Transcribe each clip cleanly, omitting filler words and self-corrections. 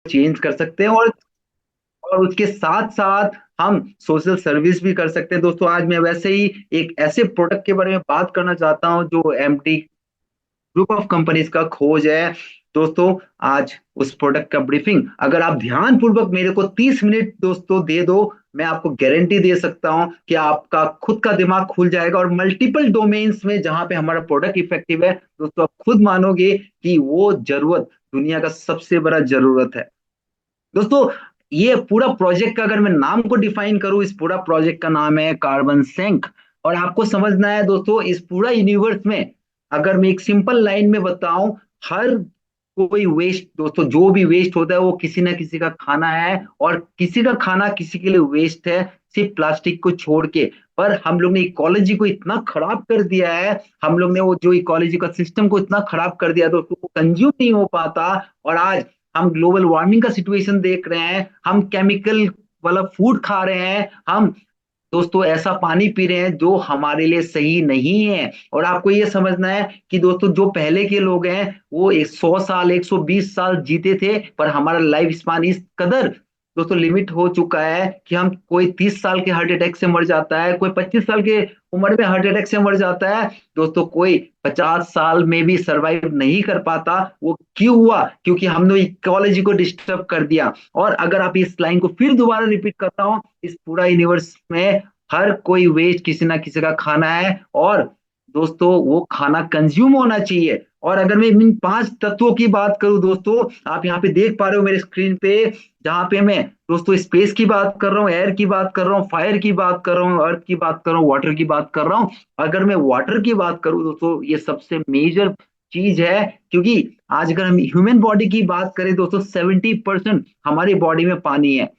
Change कर सकते हैं। और उसके साथ साथ हम सोशल सर्विस भी कर सकते हैं। दोस्तों आज मैं वैसे ही एक ऐसे प्रोडक्ट के बारे में बात करना चाहता हूं जो एमडी ग्रुप ऑफ कंपनीज का खोज है। दोस्तों आज उस प्रोडक्ट का ब्रीफिंग अगर आप ध्यान पूर्वक मेरे को 30 मिनट दोस्तों दे दो, मैं आपको गारंटी दे सकता हूं कि आपका खुद का दिमाग खुल जाएगा और मल्टीपल डोमेन्स में जहां पे हमारा प्रोडक्ट इफेक्टिव है दोस्तों, आप खुद मानोगे कि वो जरूरत दुनिया का सबसे बड़ा जरूरत है। दोस्तों ये पूरा प्रोजेक्ट का अगर मैं नाम को डिफाइन करूं, इस पूरा प्रोजेक्ट का नाम है कार्बन सिंक। और आपको समझना है दोस्तों, इस पूरा यूनिवर्स में अगर मैं एक सिंपल लाइन में बताऊं, हर कोई वेस्ट दोस्तों, जो भी वेस्ट होता है वो किसी ना किसी का खाना है, और किसी का खाना किसी के लिए वेस्ट है, सिर्फ प्लास्टिक को छोड़ के। पर हम लोग ने इकोलॉजी को इतना खराब कर दिया है, हम लोग ने वो जो इकोलॉजी का सिस्टम को इतना खराब कर दिया दोस्तों, वो कंज्यूम नहीं हो पाता। और आज हम ग्लोबल वार्मिंग का सिचुएशन देख रहे हैं, हम केमिकल वाला फूड खा रहे हैं, हम दोस्तों ऐसा पानी पी रहे हैं जो हमारे लिए सही नहीं है। और आपको ये समझना है कि दोस्तों जो पहले के लोग हैं वो 100 साल 120 साल जीते थे, पर हमारा लाइफ स्पान इस कदर दोस्तों लिमिट हो चुका है कि हम कोई 30 साल के हार्ट अटैक से मर जाता है, कोई 25 साल के उम्र में हार्ट अटैक से मर जाता है दोस्तों, कोई 50 साल में भी सरवाइव नहीं कर पाता। वो क्यों हुआ? क्योंकि हमने इकोलॉजी को डिस्टर्ब कर दिया। और अगर आप इस लाइन को फिर दोबारा रिपीट करता हूं, इस पूरा यूनिवर्स में हर कोई वेस्ट किसी ना किसी का खाना है, और दोस्तों वो खाना कंज्यूम होना चाहिए। और अगर मैं इन 5 तत्वों की बात करूं दोस्तों, आप यहाँ पे देख पा रहे हो मेरे स्क्रीन पे, जहां पे मैं दोस्तों स्पेस की बात कर रहा हूँ, एयर की बात कर रहा हूँ, फायर की बात कर रहा हूँ, अर्थ की बात कर रहा हूँ, वाटर की बात कर रहा हूँ। अगर मैं वाटर की बात करूं दोस्तों, ये सबसे मेजर चीज है। क्योंकि आज अगर हम ह्यूमन बॉडी की बात करें दोस्तों, 70% हमारी बॉडी में पानी है।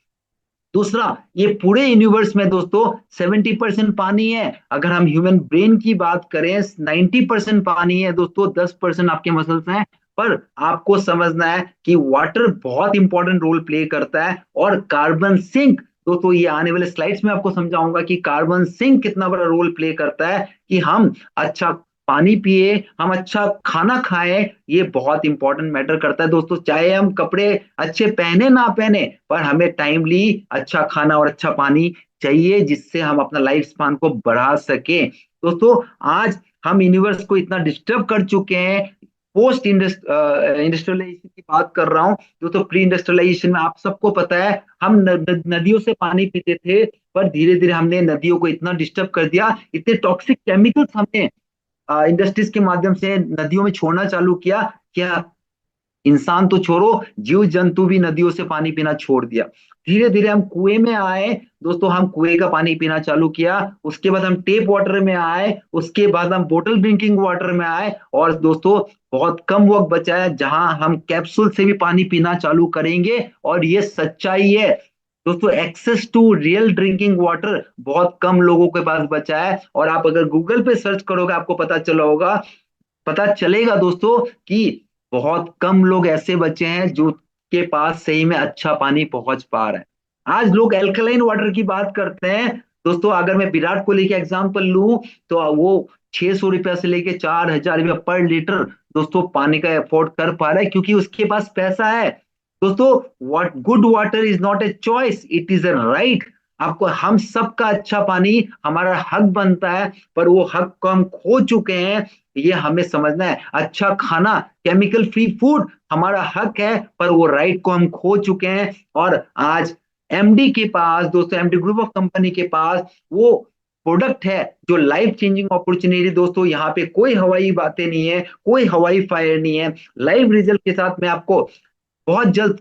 दूसरा, ये पूरे यूनिवर्स में दोस्तों 70% पानी है। अगर हम ह्यूमन ब्रेन की बात करें, 90% पानी है दोस्तों, 10% आपके मसल्स हैं। पर आपको समझना है कि वाटर बहुत इंपॉर्टेंट रोल प्ले करता है। और कार्बन सिंक दोस्तों, ये आने वाले स्लाइड्स में आपको समझाऊंगा कि कार्बन सिंक कितना बड़ा रोल प्ले करता है कि हम अच्छा पानी पिए, हम अच्छा खाना खाएं। ये बहुत इंपॉर्टेंट मैटर करता है दोस्तों, चाहे हम कपड़े अच्छे पहने ना पहने, पर हमें टाइमली अच्छा खाना और अच्छा पानी चाहिए, जिससे हम अपना लाइफ स्पान को बढ़ा सके। दोस्तों आज हम यूनिवर्स को इतना डिस्टर्ब कर चुके हैं। पोस्ट इंडस्ट्रियलाइजेशन की बात कर रहा हूँ दोस्तों, प्री इंडस्ट्रियलाइजेशन में आप सबको पता है हम नदियों से पानी पीते थे, पर धीरे धीरे हमने नदियों को इतना डिस्टर्ब कर दिया, इतने टॉक्सिक केमिकल्स हमने इंडस्ट्रीज के माध्यम से नदियों में छोड़ना चालू किया। क्या इंसान तो छोड़ो, जीव जंतु भी नदियों से पानी पीना छोड़ दिया। धीरे धीरे हम कुएं में आए दोस्तों, हम कुएं का पानी पीना चालू किया। उसके बाद हम टेप वाटर में आए, उसके बाद हम बोतल ड्रिंकिंग वाटर में आए, और दोस्तों बहुत कम वक्त बचा है जहां हम कैप्सूल से भी पानी पीना चालू करेंगे। और ये सच्चाई है दोस्तों, access to real drinking water बहुत कम लोगों के पास बचा है। और आप अगर गूगल पे सर्च करोगे आपको पता चलेगा दोस्तों कि बहुत कम लोग ऐसे बचे हैं जो के पास सही में अच्छा पानी पहुंच पा रहा है। आज लोग एल्कलाइन वाटर की बात करते हैं दोस्तों, अगर मैं विराट कोहली का एग्जांपल लूं तो वो 600 रुपया से लेके 4,000 रुपया पर लीटर दोस्तों पानी का अफोर्ड कर पा रहा है, क्योंकि उसके पास पैसा है। दोस्तों what good water is not a choice, it is a right. आपको हम सबका अच्छा पानी हमारा हक बनता है, पर वो हक को हम खो चुके हैं। ये हमें समझना है। अच्छा खाना, केमिकल फ्री फूड हमारा हक है, पर वो राइट को हम खो चुके हैं। और आज एमडी के पास दोस्तों, एमडी ग्रुप ऑफ कंपनी के पास वो प्रोडक्ट है जो लाइफ चेंजिंग अपॉर्चुनिटी। दोस्तों यहाँ पे कोई हवाई बातें नहीं है, कोई हवाई फायर नहीं है। लाइव रिजल्ट के साथ मैं आपको बहुत जल्द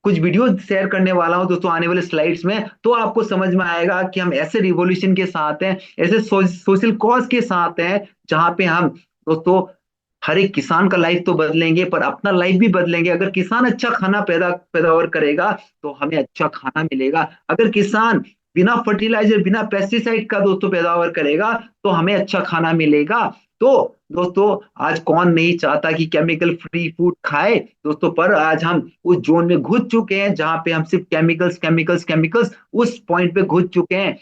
कुछ वीडियो शेयर करने वाला हूं दोस्तों आने वाले स्लाइड्स में, तो आपको समझ में आएगा कि हम ऐसे रिवॉल्यूशन के साथ हैं, ऐसे सोशल कॉज के साथ हैं, जहां पे हम दोस्तों हर एक किसान का लाइफ तो बदलेंगे, पर अपना लाइफ भी बदलेंगे। अगर किसान अच्छा खाना पैदावार करेगा तो हमें अच्छा खाना मिलेगा। अगर किसान बिना फर्टिलाइजर बिना पेस्टिसाइड का दोस्तों पैदावार करेगा तो हमें अच्छा खाना मिलेगा। तो दोस्तों आज कौन नहीं चाहता कि केमिकल फ्री फूड खाए दोस्तों, पर आज हम उस जोन में घुस चुके हैं जहां पे हम सिर्फ केमिकल्स केमिकल्स केमिकल्स उस पॉइंट पे घुस चुके हैं।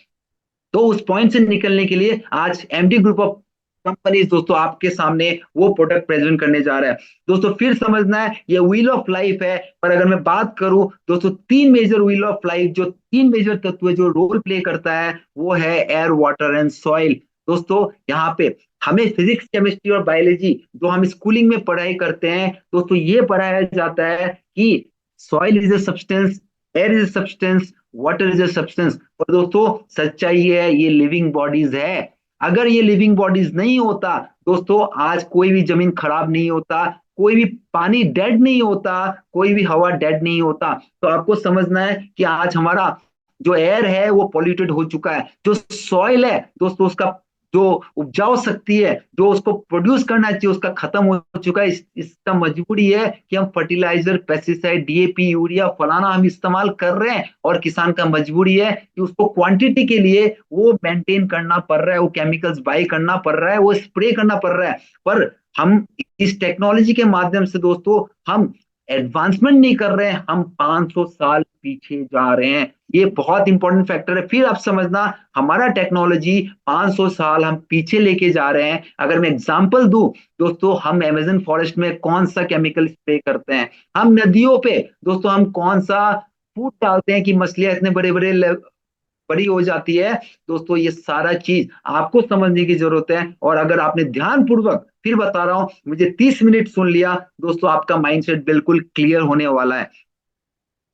तो उस पॉइंट से निकलने के लिए आज एमडी ग्रुप ऑफ कंपनीज दोस्तों आपके सामने वो प्रोडक्ट प्रेजेंट करने जा रहा है। दोस्तों फिर समझना है ये व्हील ऑफ लाइफ है, पर अगर मैं बात करूं दोस्तों, तीन मेजर व्हील ऑफ लाइफ, जो तीन मेजर तत्व जो रोल प्ले करता है वो है एयर, वाटर एंड सॉइल। दोस्तों यहाँ पे हमें फिजिक्स, केमिस्ट्री और बायोलॉजी जो हम स्कूलिंग में पढ़ाई करते हैं दोस्तों, ये पढ़ाया जाता है कि soil is a substance, air is a substance, water is a substance. और दोस्तों सच्चाई है ये लिविंग बॉडीज है। अगर ये लिविंग बॉडीज नहीं होता दोस्तों, आज कोई भी जमीन खराब नहीं होता, कोई भी पानी डेड नहीं होता, कोई भी हवा डेड नहीं होता। तो आपको समझना है कि आज हमारा जो एयर है वो पॉल्यूटेड हो चुका है, जो सॉइल है दोस्तों उसका जो उपजाऊ शक्ति है, जो उसको प्रोड्यूस करना चाहिए, उसका खत्म हो चुका है। इसका मजबूरी है कि हम फर्टिलाइजर, पेस्टिसाइड, डीएपी, यूरिया फलाना हम इस्तेमाल कर रहे हैं, और किसान का मजबूरी है कि उसको क्वांटिटी के लिए वो मेंटेन करना पड़ रहा है, वो केमिकल्स बाई करना पड़ रहा है, वो स्प्रे करना पड़ रहा है। पर हम इस टेक्नोलॉजी के माध्यम से दोस्तों हम एडवांसमेंट नहीं कर रहे हैं, हम 500 साल पीछे जा रहे हैं। ये बहुत इंपॉर्टेंट फैक्टर है। फिर आप समझना, हमारा टेक्नोलॉजी 500 साल हम पीछे लेके जा रहे हैं। अगर मैं एग्जांपल दूं दोस्तों, हम अमेजन फॉरेस्ट में कौन सा केमिकल स्प्रे करते हैं, हम नदियों पे दोस्तों हम कौन सा फूड डालते हैं कि मछलियां इतने बड़े बड़े बड़ी हो जाती है। दोस्तों ये सारा चीज आपको समझने की जरूरत है, और अगर आपने ध्यान पूर्वक, फिर बता रहा हूं, मुझे 30 मिनट सुन लिया दोस्तों, आपका माइंडसेट बिल्कुल क्लियर होने वाला है।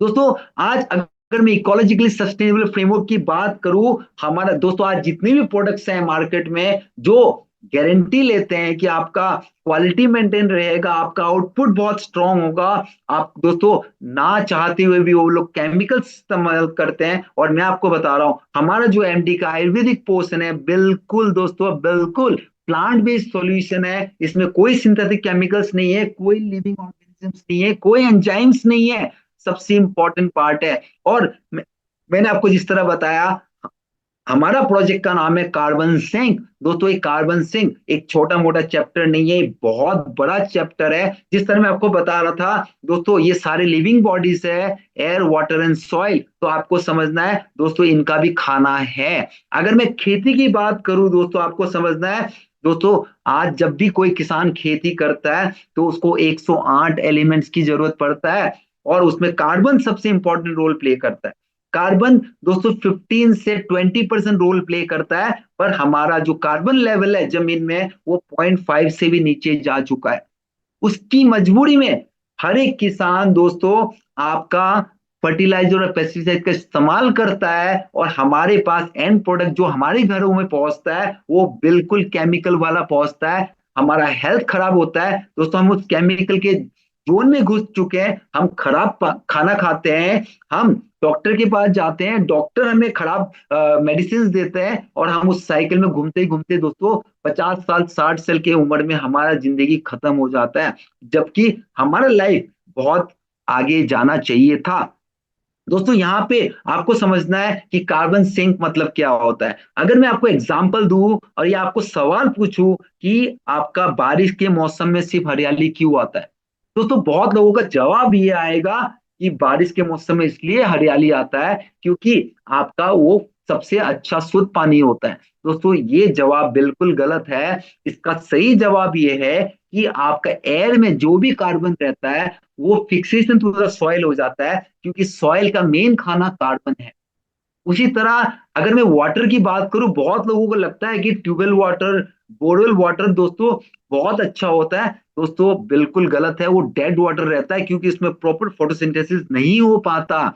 दोस्तों आज अगर मैं इकोलॉजिकली सस्टेनेबल फ्रेमवर्क की बात करूं, हमारा दोस्तों आज जितने भी प्रोडक्ट्स हैं मार्केट में जो गारंटी लेते हैं कि आपका क्वालिटी मेंटेन रहेगा, आपका आउटपुट बहुत स्ट्रांग होगा, आप दोस्तों ना चाहते हुए भी वो लोग केमिकल्स इस्तेमाल करते हैं। और मैं आपको बता रहा हूं, हमारा जो एमडी का आयुर्वेदिक पोर्शन है बिल्कुल दोस्तों बिल्कुल प्लांट बेस्ड सॉल्यूशन है। इसमें कोई सिंथेटिक केमिकल्स नहीं है, कोई लिविंग ऑर्गेनिजम्स नहीं है, कोई एंजाइम्स नहीं है। सबसे इंपॉर्टेंट पार्ट है। और मैंने आपको जिस तरह बताया, हमारा प्रोजेक्ट का नाम है कार्बन सिंक। दोस्तों ये कार्बन सिंक एक छोटा मोटा चैप्टर नहीं है, बहुत बड़ा चैप्टर है। जिस तरह मैं आपको बता रहा था दोस्तों, ये सारे लिविंग बॉडीज है, एयर, वाटर एंड सॉइल, तो आपको समझना है दोस्तों इनका भी खाना है। अगर मैं खेती की बात करूं दोस्तों, आपको समझना है दोस्तों, आज जब भी कोई किसान खेती करता है तो उसको 108 एलिमेंट्स की जरूरत पड़ता है, और उसमें कार्बन सबसे इंपॉर्टेंट रोल प्ले करता है। कार्बन दोस्तों 15 से 20% रोल प्ले करता है, पर हमारा जो कार्बन लेवल है जमीन में वो 0.5 से भी नीचे जा चुका है। उसकी मजबूरी में हर एक किसान दोस्तों आपका फर्टिलाइजर और पेस्टिसाइड का इस्तेमाल करता है, और हमारे पास एंड प्रोडक्ट जो हमारे घरों में पहुंचता है वो बिल्कुल केमिकल वाला पहुंचता है। हमारा हेल्थ खराब होता है दोस्तों, हम उस केमिकल के जोन में घुस चुके हैं, हम खराब खाना खाते हैं, हम डॉक्टर के पास जाते हैं, डॉक्टर हमें खराब मेडिसिन देते हैं, और हम उस साइकिल में घूमते ही घूमते दोस्तों 50 साल 60 साल की उम्र में हमारा जिंदगी खत्म हो जाता है, जबकि हमारा लाइफ बहुत आगे जाना चाहिए था। दोस्तों यहाँ पे आपको समझना है कि कार्बन सिंक मतलब क्या होता है। अगर मैं आपको एग्जांपल दूं और ये आपको सवाल पूछूं कि आपका बारिश के मौसम में सिर्फ हरियाली क्यों आता है, दोस्तों बहुत लोगों का जवाब ये आएगा कि बारिश के मौसम में इसलिए हरियाली आता है क्योंकि आपका वो सबसे अच्छा शुद्ध पानी होता है। दोस्तों ये जवाब बिल्कुल गलत है। इसका सही जवाब ये है कि आपका एयर में जो भी कार्बन रहता है वो फिक्सेशन टू द सॉइल हो जाता है, क्योंकि सॉइल का मेन खाना कार्बन है। उसी तरह अगर मैं वाटर की बात करूं, बहुत लोगों को लगता है कि ट्यूबवेल वाटर, बोरवेल वाटर दोस्तों बहुत अच्छा होता है। दोस्तों बिल्कुल गलत है, वो डेड वाटर रहता है क्योंकि इसमें प्रॉपर फोटोसिंथेसिस नहीं हो पाता।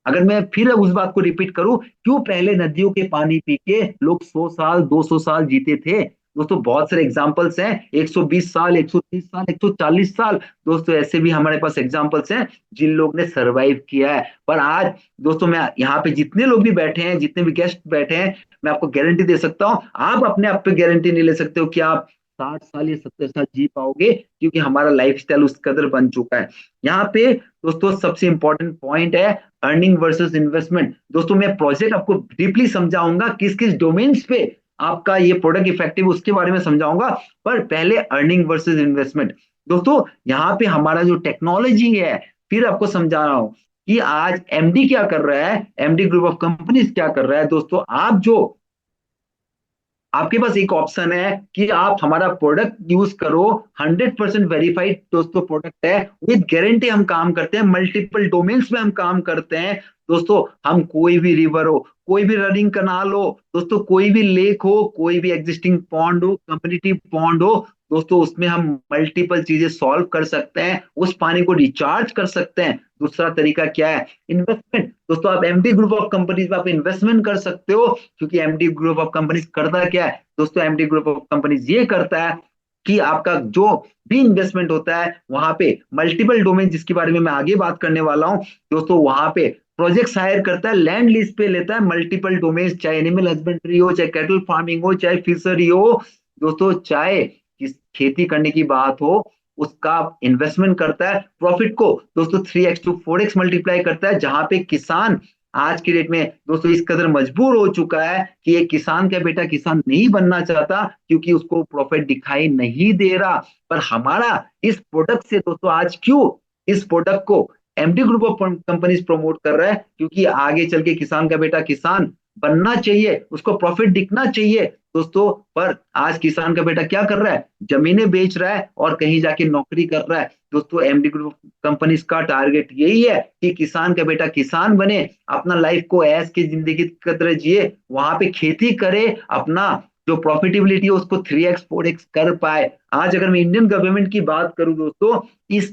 अगर मैं फिर उस बात को रिपीट करूं, क्यों पहले नदियों के पानी पी के लोग 100 साल 200 साल जीते थे, दोस्तों बहुत सारे एग्जांपल्स हैं। 120 साल, 130 साल, 140 साल, दोस्तों ऐसे भी हमारे पास एग्जांपल्स हैं जिन लोग ने सरवाइव किया है। पर आज दोस्तों मैं यहाँ पे जितने लोग भी बैठे हैं, जितने भी गेस्ट बैठे हैं, मैं आपको गारंटी दे सकता हूँ, आप अपने आप पे गारंटी नहीं ले सकते हो कि आप 60 साल या 70 साल जी पाओगे, क्योंकि हमारा लाइफस्टाइल उस कदर बन चुका है। यहाँ पे दोस्तों सबसे इंपॉर्टेंट पॉइंट है अर्निंग वर्सेस इन्वेस्टमेंट। दोस्तों मैं प्रोजेक्ट आपको डीपली समझाऊंगा, किस किस डोमेन्स पे आपका ये प्रोडक्ट इफेक्टिव उसके बारे में समझाऊंगा, पर पहले अर्निंग वर्सेस इन्वेस्टमेंट। दोस्तों यहाँ पे हमारा जो टेक्नोलॉजी है, फिर आपको समझा रहा हूं कि आज एमडी क्या कर रहा है, एमडी ग्रुप ऑफ कंपनीज क्या कर रहा है। दोस्तों आपके पास एक ऑप्शन है कि आप हमारा प्रोडक्ट यूज करो। 100% वेरीफाइड दोस्तों प्रोडक्ट है, विद गारंटी हम काम करते हैं, मल्टीपल डोमेन्स में हम काम करते हैं दोस्तों। हम कोई भी रिवर हो, कोई भी रनिंग कनाल हो दोस्तों, कोई भी लेक हो, कोई भी एग्जिस्टिंग पॉन्ड हो, कम्युनिटी पॉन्ड हो दोस्तों, उसमें हम मल्टीपल चीजें सॉल्व कर सकते हैं, उस पानी को रिचार्ज कर सकते हैं। दूसरा तरीका क्या है? इन्वेस्टमेंट दोस्तों। आप एमडी ग्रुप ऑफ कंपनीज में आप इन्वेस्टमेंट कर सकते हो, क्योंकि एमडी ग्रुप ऑफ कंपनीज करता क्या है दोस्तों? एमडी ग्रुप ऑफ कंपनीज ये करता है कि आपका जो भी इन्वेस्टमेंट होता है वहां पे मल्टीपल डोमेन, जिसके बारे में मैं आगे बात करने वाला हूं दोस्तों, वहां पे प्रोजेक्ट हायर करता है, लैंड लीज पे लेता है, मल्टीपल डोमेन, चाहे एनिमल हस्बेंड्री हो, चाहे कैटल फार्मिंग हो, चाहे फिशरी हो दोस्तों, चाहे खेती करने की बात हो, उसका इन्वेस्टमेंट करता है, प्रॉफिट को दोस्तों 3x टू 4x मल्टीप्लाई करता है। जहां पे किसान आज की डेट में दोस्तों इस कदर मजबूर हो चुका है कि एक किसान का बेटा किसान नहीं बनना चाहता, क्योंकि उसको प्रॉफिट दिखाई नहीं दे रहा। पर हमारा इस प्रोडक्ट से दोस्तों आज क्यों इस प्रोडक्ट को MD group of companies promote कर रहा है? क्योंकि आगे चल के किसान का बेटा किसान बनना चाहिए, उसको प्रॉफिट दिखना चाहिए दोस्तों। पर आज किसान का बेटा क्या कर रहा है? जमीनें बेच रहा है और कहीं जाके नौकरी कर रहा है दोस्तों। एमडी ग्रुप कंपनीज का टारगेट यही है कि किसान का बेटा किसान बने, अपना लाइफ को ऐश की जिंदगी की तरह जिए, वहां पे खेती करे, अपना जो प्रॉफिटेबिलिटी है उसको 3x 4x कर पाए। आज अगर मैं इंडियन गवर्नमेंट की बात करूं दोस्तों, इस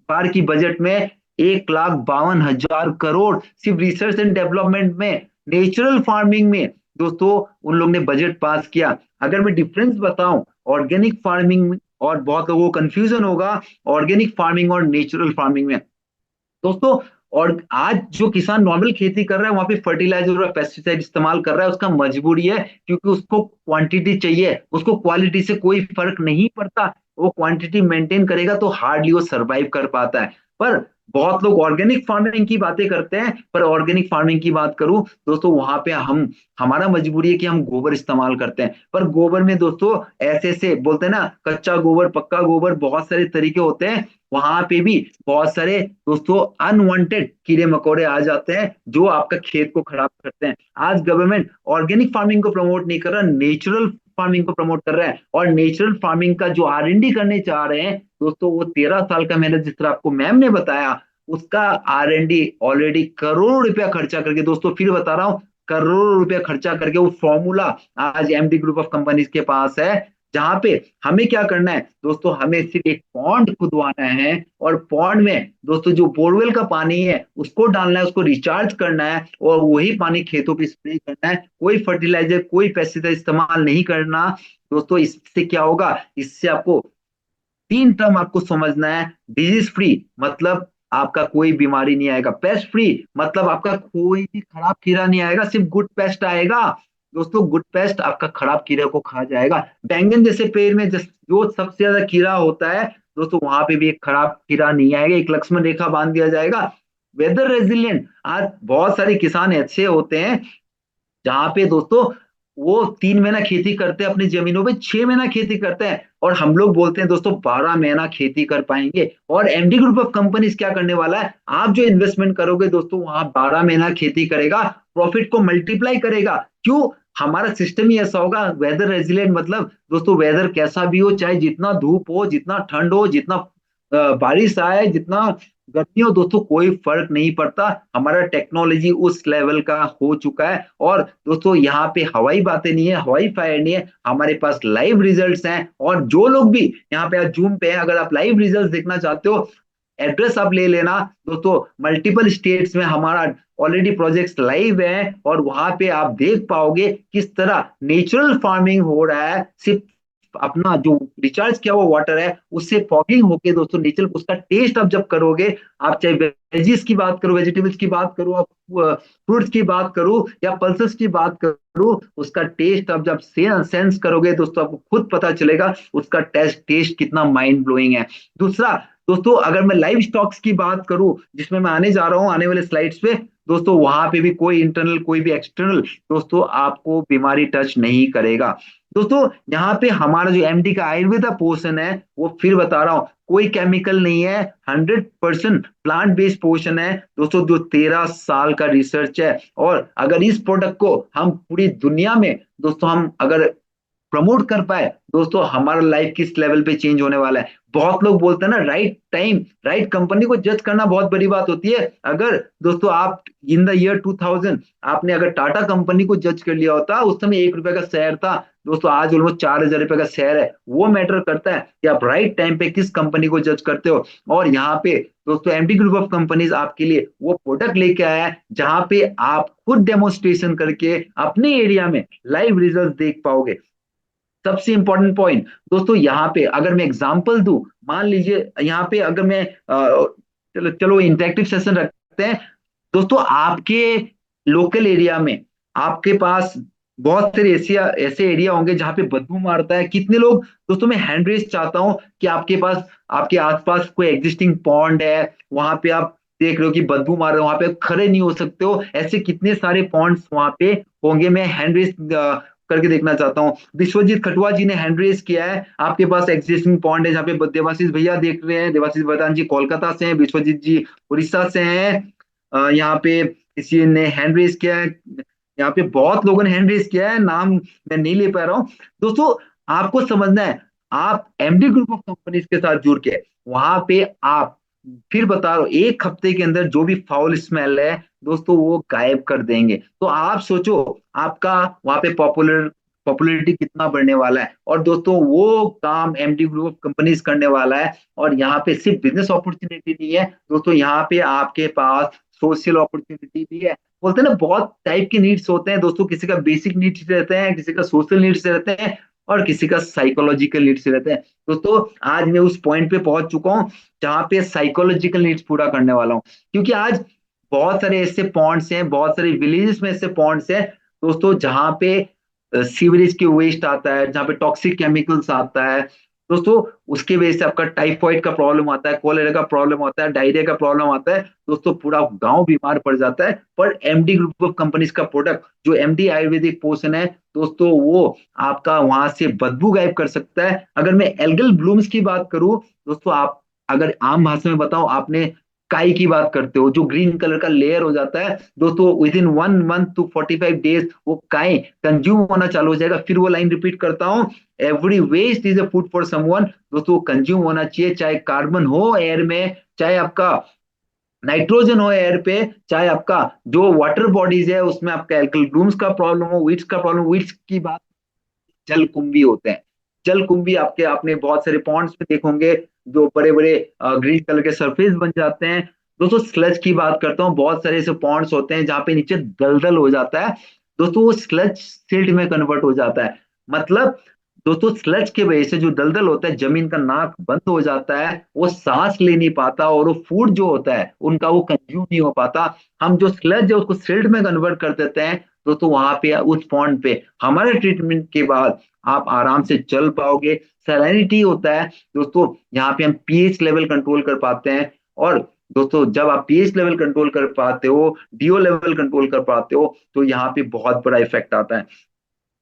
बार की बजट में 1,52,000 करोड़ सिर्फ रिसर्च एंड डेवलपमेंट में, नेचुरल फार्मिंग में दोस्तों उन लोग ने बजट पास किया। अगर मैं डिफरेंस बताऊं ऑर्गेनिक फार्मिंग, और बहुत लोगों को कंफ्यूजन होगा ऑर्गेनिक फार्मिंग और नेचुरल फार्मिंग में दोस्तों। और आज जो किसान नॉर्मल खेती कर रहा है वहां पे फर्टिलाइजर और पेस्टिसाइड इस्तेमाल कर रहा है, उसका मजबूरी है, क्योंकि उसको क्वांटिटी चाहिए, उसको क्वालिटी से कोई फर्क नहीं पड़ता। वो क्वांटिटी मेंटेन करेगा तो हार्डली वो सरवाइव कर पाता है। पर बहुत लोग ऑर्गेनिक फार्मिंग की बातें करते हैं, पर ऑर्गेनिक फार्मिंग की बात करूं दोस्तों, वहां पे हम हमारा मजबूरी है कि हम गोबर इस्तेमाल करते हैं। पर गोबर में दोस्तों ऐसे ऐसे बोलते हैं ना, कच्चा गोबर पक्का गोबर, बहुत सारे तरीके होते हैं। वहां पे भी बहुत सारे दोस्तों अनवांटेड कीड़े मकोड़े आ जाते हैं जो आपका खेत को खराब करते हैं। आज गवर्नमेंट ऑर्गेनिक फार्मिंग को प्रमोट नहीं कर रहा, नेचुरल फार्मिंग को प्रमोट कर रहा है। और नेचुरल फार्मिंग का जो आर&डी करने चाह रहे हैं दोस्तों, वो 13 साल का मेहनत, जिस तरह आपको मैम ने बताया, उसका आर&डी ऑलरेडी करोड़ रुपया खर्चा करके, दोस्तों फिर बता रहा हूँ, करोड़ रुपया खर्चा करके वो फॉर्मूला आज एमडी ग्रुप ऑफ कंपनीज के पास है। जहां पे हमें क्या करना है दोस्तों, हमें सिर्फ एक पॉन्ड खुदवाना है, और पॉन्ड में दोस्तों जो बोरवेल का पानी है उसको डालना है, उसको रिचार्ज करना है, और वही पानी खेतों पे स्प्रे करना है। कोई फर्टिलाइजर कोई पेस्टिसाइड इस्तेमाल नहीं करना दोस्तों। इससे क्या होगा? इससे आपको 3 टर्म आपको समझना है। डिजीज फ्री मतलब आपका कोई बीमारी नहीं आएगा, पेस्ट फ्री मतलब आपका कोई भी खराब कीड़ा नहीं आएगा, सिर्फ गुड पेस्ट आएगा दोस्तों। गुड पेस्ट आपका खराब कीड़े को खा जाएगा। बैंगन जैसे पेड़ में जो सबसे ज्यादा कीड़ा होता है दोस्तों, वहां पे भी एक खराब कीड़ा नहीं आएगा, एक लक्ष्मण रेखा बांध दिया जाएगा। वेदर रेजिलियंट, आज बहुत सारे किसान ऐसे होते हैं जहां पे दोस्तों वो 3 महीना खेती करते हैं अपनी जमीनों पे, 6 महीना खेती करते हैं, और हम लोग बोलते हैं दोस्तों 12 महीना खेती कर पाएंगे। और एमडी ग्रुप ऑफ कंपनीज क्या करने वाला है? आप जो इन्वेस्टमेंट करोगे दोस्तों, वहां 12 महीना खेती करेगा, प्रॉफिट को मल्टीप्लाई करेगा। क्यों? हमारा सिस्टम ही ऐसा होगा। वेदर रेजिलियंट मतलब दोस्तों वेदर कैसा भी हो, चाहे जितना धूप हो, जितना ठंड हो, जितना बारिश आए, जितना गर्मी हो दोस्तों, कोई फर्क नहीं पड़ता। हमारा टेक्नोलॉजी उस लेवल का हो चुका है। और दोस्तों यहाँ पे हवाई बातें नहीं है, हवाई फायर नहीं है, हमारे पास लाइव रिजल्ट्स हैं। और जो लोग भी यहाँ पे आज जूम पे हैं, अगर आप लाइव रिजल्ट्स देखना चाहते हो, एड्रेस आप ले लेना दोस्तों। मल्टीपल स्टेट्स में हमारा ऑलरेडी प्रोजेक्ट्स लाइव है, और वहां पे आप देख पाओगे किस तरह नेचुरल फार्मिंग हो रहा है। सिर्फ अपना जो रिचार्ज किया हुआ वाटर है उससे फॉगिंग होके दोस्तों नेचुरल उसका टेस्ट आप जब करोगे, आप चाहे वेजिस की बात करो, वेजिटेबल्स की बात करो, आप फ्रूट्स की बात करो, या पल्सेस की बात करो, उसका टेस्ट आप जब सेंस करोगे दोस्तों, आपको खुद पता चलेगा उसका टेस्ट कितना माइंड ब्लोइंग है। दूसरा दोस्तों, अगर मैं लाइव स्टॉक्स की बात करूं, जिसमें मैं आने जा रहा हूं आने वाले स्लाइड्स पे दोस्तों, वहां पे भी कोई इंटरनल कोई भी एक्सटर्नल दोस्तों आपको बीमारी टच नहीं करेगा दोस्तों। यहाँ पे हमारा जो एमडी का आयुर्वेदा पोर्शन है, वो फिर बता रहा हूँ, कोई केमिकल नहीं है, 100% प्लांट बेस्ड पोर्शन है दोस्तों, जो 13 साल का रिसर्च है। और अगर इस प्रोडक्ट को हम पूरी दुनिया में दोस्तों हम अगर प्रमोट कर पाए, दोस्तों हमारा लाइफ किस लेवल पे चेंज होने वाला है। बहुत लोग बोलते हैं ना, राइट टाइम राइट कंपनी को जज करना बहुत बड़ी बात होती है। अगर दोस्तों आप इन द ईयर 2000 आपने अगर टाटा कंपनी को जज कर लिया होता, उस समय 1 रुपए का शेयर था, दोस्तों आज ऑलमोस्ट 4000 रुपए का शेयर है। वो मैटर करता है कि आप राइट टाइम पे किस कंपनी को जज करते हो। और यहाँ पे दोस्तों एमडी ग्रुप ऑफ कंपनीज आपके लिए वो प्रोडक्ट लेके आया है जहां पे आप खुद डेमोन्स्ट्रेशन करके अपने एरिया में लाइव रिजल्ट देख पाओगे। सबसे इंपॉर्टेंट पॉइंट दोस्तों, यहाँ पे अगर मैं एग्जांपल दूं, मान लीजिए यहाँ पे अगर मैं चलो चलो इंटरेक्टिव सेशन रखते हैं। दोस्तों आपके लोकल एरिया में आपके पास बहुत सारे ऐसे ऐसे एरिया होंगे जहां पे बदबू मारता है। कितने लोग, दोस्तों मैं हैंड रेस चाहता हूं कि आपके पास आपके आसपास कोई एग्जिस्टिंग पॉन्ड है, वहां पे आप देख रहे हो कि बदबू मार रहे हो, वहां पे खड़े नहीं हो सकते हो, ऐसे कितने सारे पॉन्ड्स वहां पे होंगे। मैं हैंड रेस करके देखना चाहता हूँ। विश्वजीत खटुआ जी ने हैंड रेस किया है, आपके पास एग्जिस्टिंग पॉइंट है जहाँ पे देवाशीष भैया देख रहे हैं। देवाशीष वर्धन जी कोलकाता से हैं, विश्वजीत जी उड़ीसा से हैं। यहाँ पे किसी ने हैंड रेस किया है, यहाँ पे बहुत लोगों ने हैंड रेस किया है, नाम मैं नहीं ले पा रहा हूँ। दोस्तों आपको समझना है, आप एमडी ग्रुप ऑफ कंपनीज के साथ जुड़ के वहां पे आप, फिर बता रहा हूं, 1 हफ्ते के अंदर जो भी फाउल स्मेल है दोस्तों वो गायब कर देंगे। तो आप सोचो आपका वहां पे पॉपुलरिटी कितना बढ़ने वाला है। और दोस्तों वो काम एमडी ग्रुप ऑफ कंपनीज करने वाला है। और यहाँ पे सिर्फ बिजनेस अपॉर्चुनिटी नहीं है दोस्तों, यहाँ पे आपके पास सोशल अपॉर्चुनिटी भी है। बोलते हैं ना बहुत टाइप के नीड्स होते हैं दोस्तों, किसी का बेसिक नीड्स रहते हैं, किसी का सोशल नीड्स रहते हैं, और किसी का साइकोलॉजिकल नीड्स रहते हैं। दोस्तों आज मैं उस पॉइंट पे पहुंच चुका हूँ जहाँ पे साइकोलॉजिकल नीड्स पूरा करने वाला हूँ। क्योंकि आज बहुत सारे ऐसे पॉइंट्स हैं, बहुत सारे विलेजेस में ऐसे पॉइंट्स हैं दोस्तों जहाँ पे सीवरेज की वेस्ट आता है, जहाँ पे टॉक्सिक केमिकल्स आता है दोस्तों, उसके वजह से आपका टाइफाइड का प्रॉब्लम आता है, कोलेरा का प्रॉब्लम आता है, डायरिया का प्रॉब्लम आता है दोस्तों, पूरा गांव बीमार पड़ जाता है। पर एमडी ग्रुप ऑफ कंपनीज का प्रोडक्ट जो एमडी आयुर्वेदिक पोषण है दोस्तों, वो आपका वहां से बदबू गायब कर सकता है। अगर मैं एल्गल ब्लूम्स की बात करूं दोस्तों, आप अगर आम भाषा में बताओ, आपने काई की बात करते हो, जो ग्रीन कलर का लेयर हो जाता है दोस्तों, with in 1 month to 45 days वो काई कंज्यूम होना चालू हो जाएगा। फिर वो लाइन रिपीट करता हूँ, every waste is a food for someone. दोस्तों कंज्यूम होना चाहिए, चाहे कार्बन हो एयर में, चाहे आपका नाइट्रोजन हो एयर पे, चाहे आपका जो वाटर बॉडीज है उसमें आपका एल्कल ब्लूम्स का प्रॉब्लम हो, वीट्स का प्रॉब्लम, वीट्स की बात, जल कुंभी होते हैं। जल कुंभी आपके आपने बहुत सारे पॉन्ड्स में देखे होंगे, जो बड़े बड़े ग्रीन कलर के सरफेस बन जाते हैं। दोस्तों स्लज की बात करता हूँ, बहुत सारे ऐसे पॉन्ड्स होते हैं जहाँ पे नीचे दलदल हो जाता है दोस्तों, वो स्लज सिल्ट में कन्वर्ट हो जाता है। मतलब दोस्तों स्लज के वजह से जो दलदल होता है, जमीन का नाक बंद हो जाता है, वो सांस ले नहीं पाता, और वो फूड जो होता है उनका वो कंज्यूम नहीं हो पाता। हम जो स्लज है उसको सिल्ट में कन्वर्ट कर देते हैं दोस्तों, वहां पे उस पॉन्ड पे हमारे ट्रीटमेंट के बाद आप आराम से चल पाओगे। सैलिनिटी होता है दोस्तों, यहाँ पे हम पीएच लेवल कंट्रोल कर पाते हैं। और दोस्तों जब आप पीएच लेवल कंट्रोल कर पाते हो, डीओ लेवल कंट्रोल कर पाते हो, तो यहाँ पे बहुत बड़ा इफेक्ट आता है।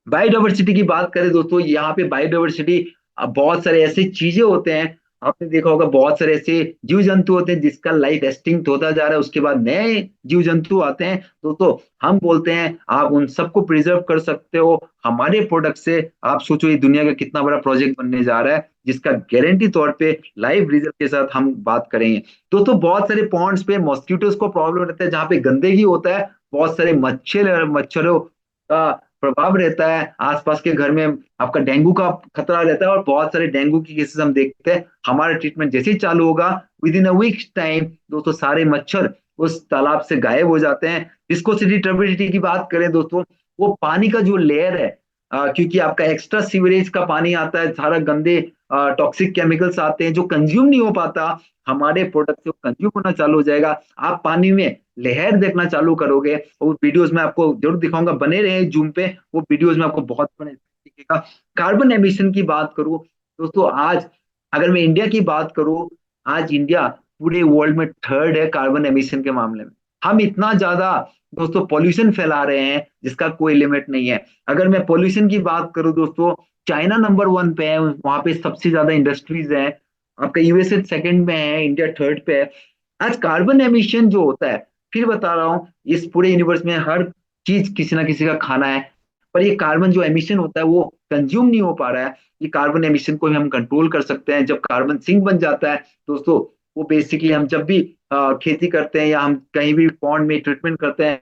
बायोडाइवर्सिटी की बात करें दोस्तों, यहाँ पे बायोडाइवर्सिटी बहुत सारे ऐसे चीजें होते हैं, आपने देखा होगा बहुत सारे ऐसे जीव जंतु होते हैं जिसका लाइफ एक्सटिंक्ट होता जा रहा है, उसके बाद नए जीव जंतु आते हैं दोस्तों। हम बोलते हैं आप उन सबको प्रिजर्व कर सकते हो हमारे प्रोडक्ट से। आप सोचो ये दुनिया का कितना बड़ा प्रोजेक्ट बनने जा रहा है, जिसका गारंटी तौर पे लाइव रिजल्ट के साथ हम बात करेंगे। दोस्तों बहुत सारे पॉइंट्स पे मॉस्किटोज को प्रॉब्लम रहता है, जहाँ पे गंदगी होता है, बहुत सारे मच्छरों का प्रभाव रहता है, आसपास के घर में आपका डेंगू का खतरा रहता है, और बहुत सारे डेंगू की केसेस हम देखते हैं। हमारा ट्रीटमेंट जैसे ही चालू होगा, within a week time दोस्तों सारे मच्छर उस तालाब से गायब हो जाते हैं। विस्कोसिटी टर्बिडिटी की बात करें दोस्तों, वो पानी का जो लेयर है, क्योंकि आपका एक्स्ट्रा सीवरेज का पानी आता है, सारा गंदे टॉक्सिक केमिकल्स आते हैं जो कंज्यूम नहीं हो पाता, हमारे प्रोडक्ट से कंज्यूम होना चालू हो जाएगा। आप पानी में लहर देखना चालू करोगे, वो वीडियोस में आपको जरूर दिखाऊंगा, बने रहे जूम पे, वो वीडियोस में आपको बहुत बड़ा दिखेगा। कार्बन एमिशन की बात करूं दोस्तों, आज अगर मैं इंडिया की बात करूं, आज इंडिया पूरे वर्ल्ड में थर्ड है कार्बन एमिशन के मामले में। हम इतना ज्यादा दोस्तों पॉल्यूशन फैला रहे हैं जिसका कोई लिमिट नहीं है। अगर मैं पॉल्यूशन की बात करूं दोस्तों, चाइना नंबर 1 पे है, वहां पे सबसे ज्यादा इंडस्ट्रीज है, आपका यूएसए सेकंड में है, इंडिया थर्ड पे है। आज कार्बन एमिशन जो होता है, फिर बता रहा हूँ, इस पूरे यूनिवर्स में हर चीज किसी ना किसी का खाना है। पर ये कार्बन जो एमिशन होता है वो कंज्यूम नहीं हो पा रहा है। ये कार्बन एमिशन को भी हम कंट्रोल कर सकते हैं। जब कार्बन सिंक बन जाता है दोस्तों, वो बेसिकली हम जब भी खेती करते हैं या हम कहीं भी पॉन्ड में ट्रीटमेंट करते हैं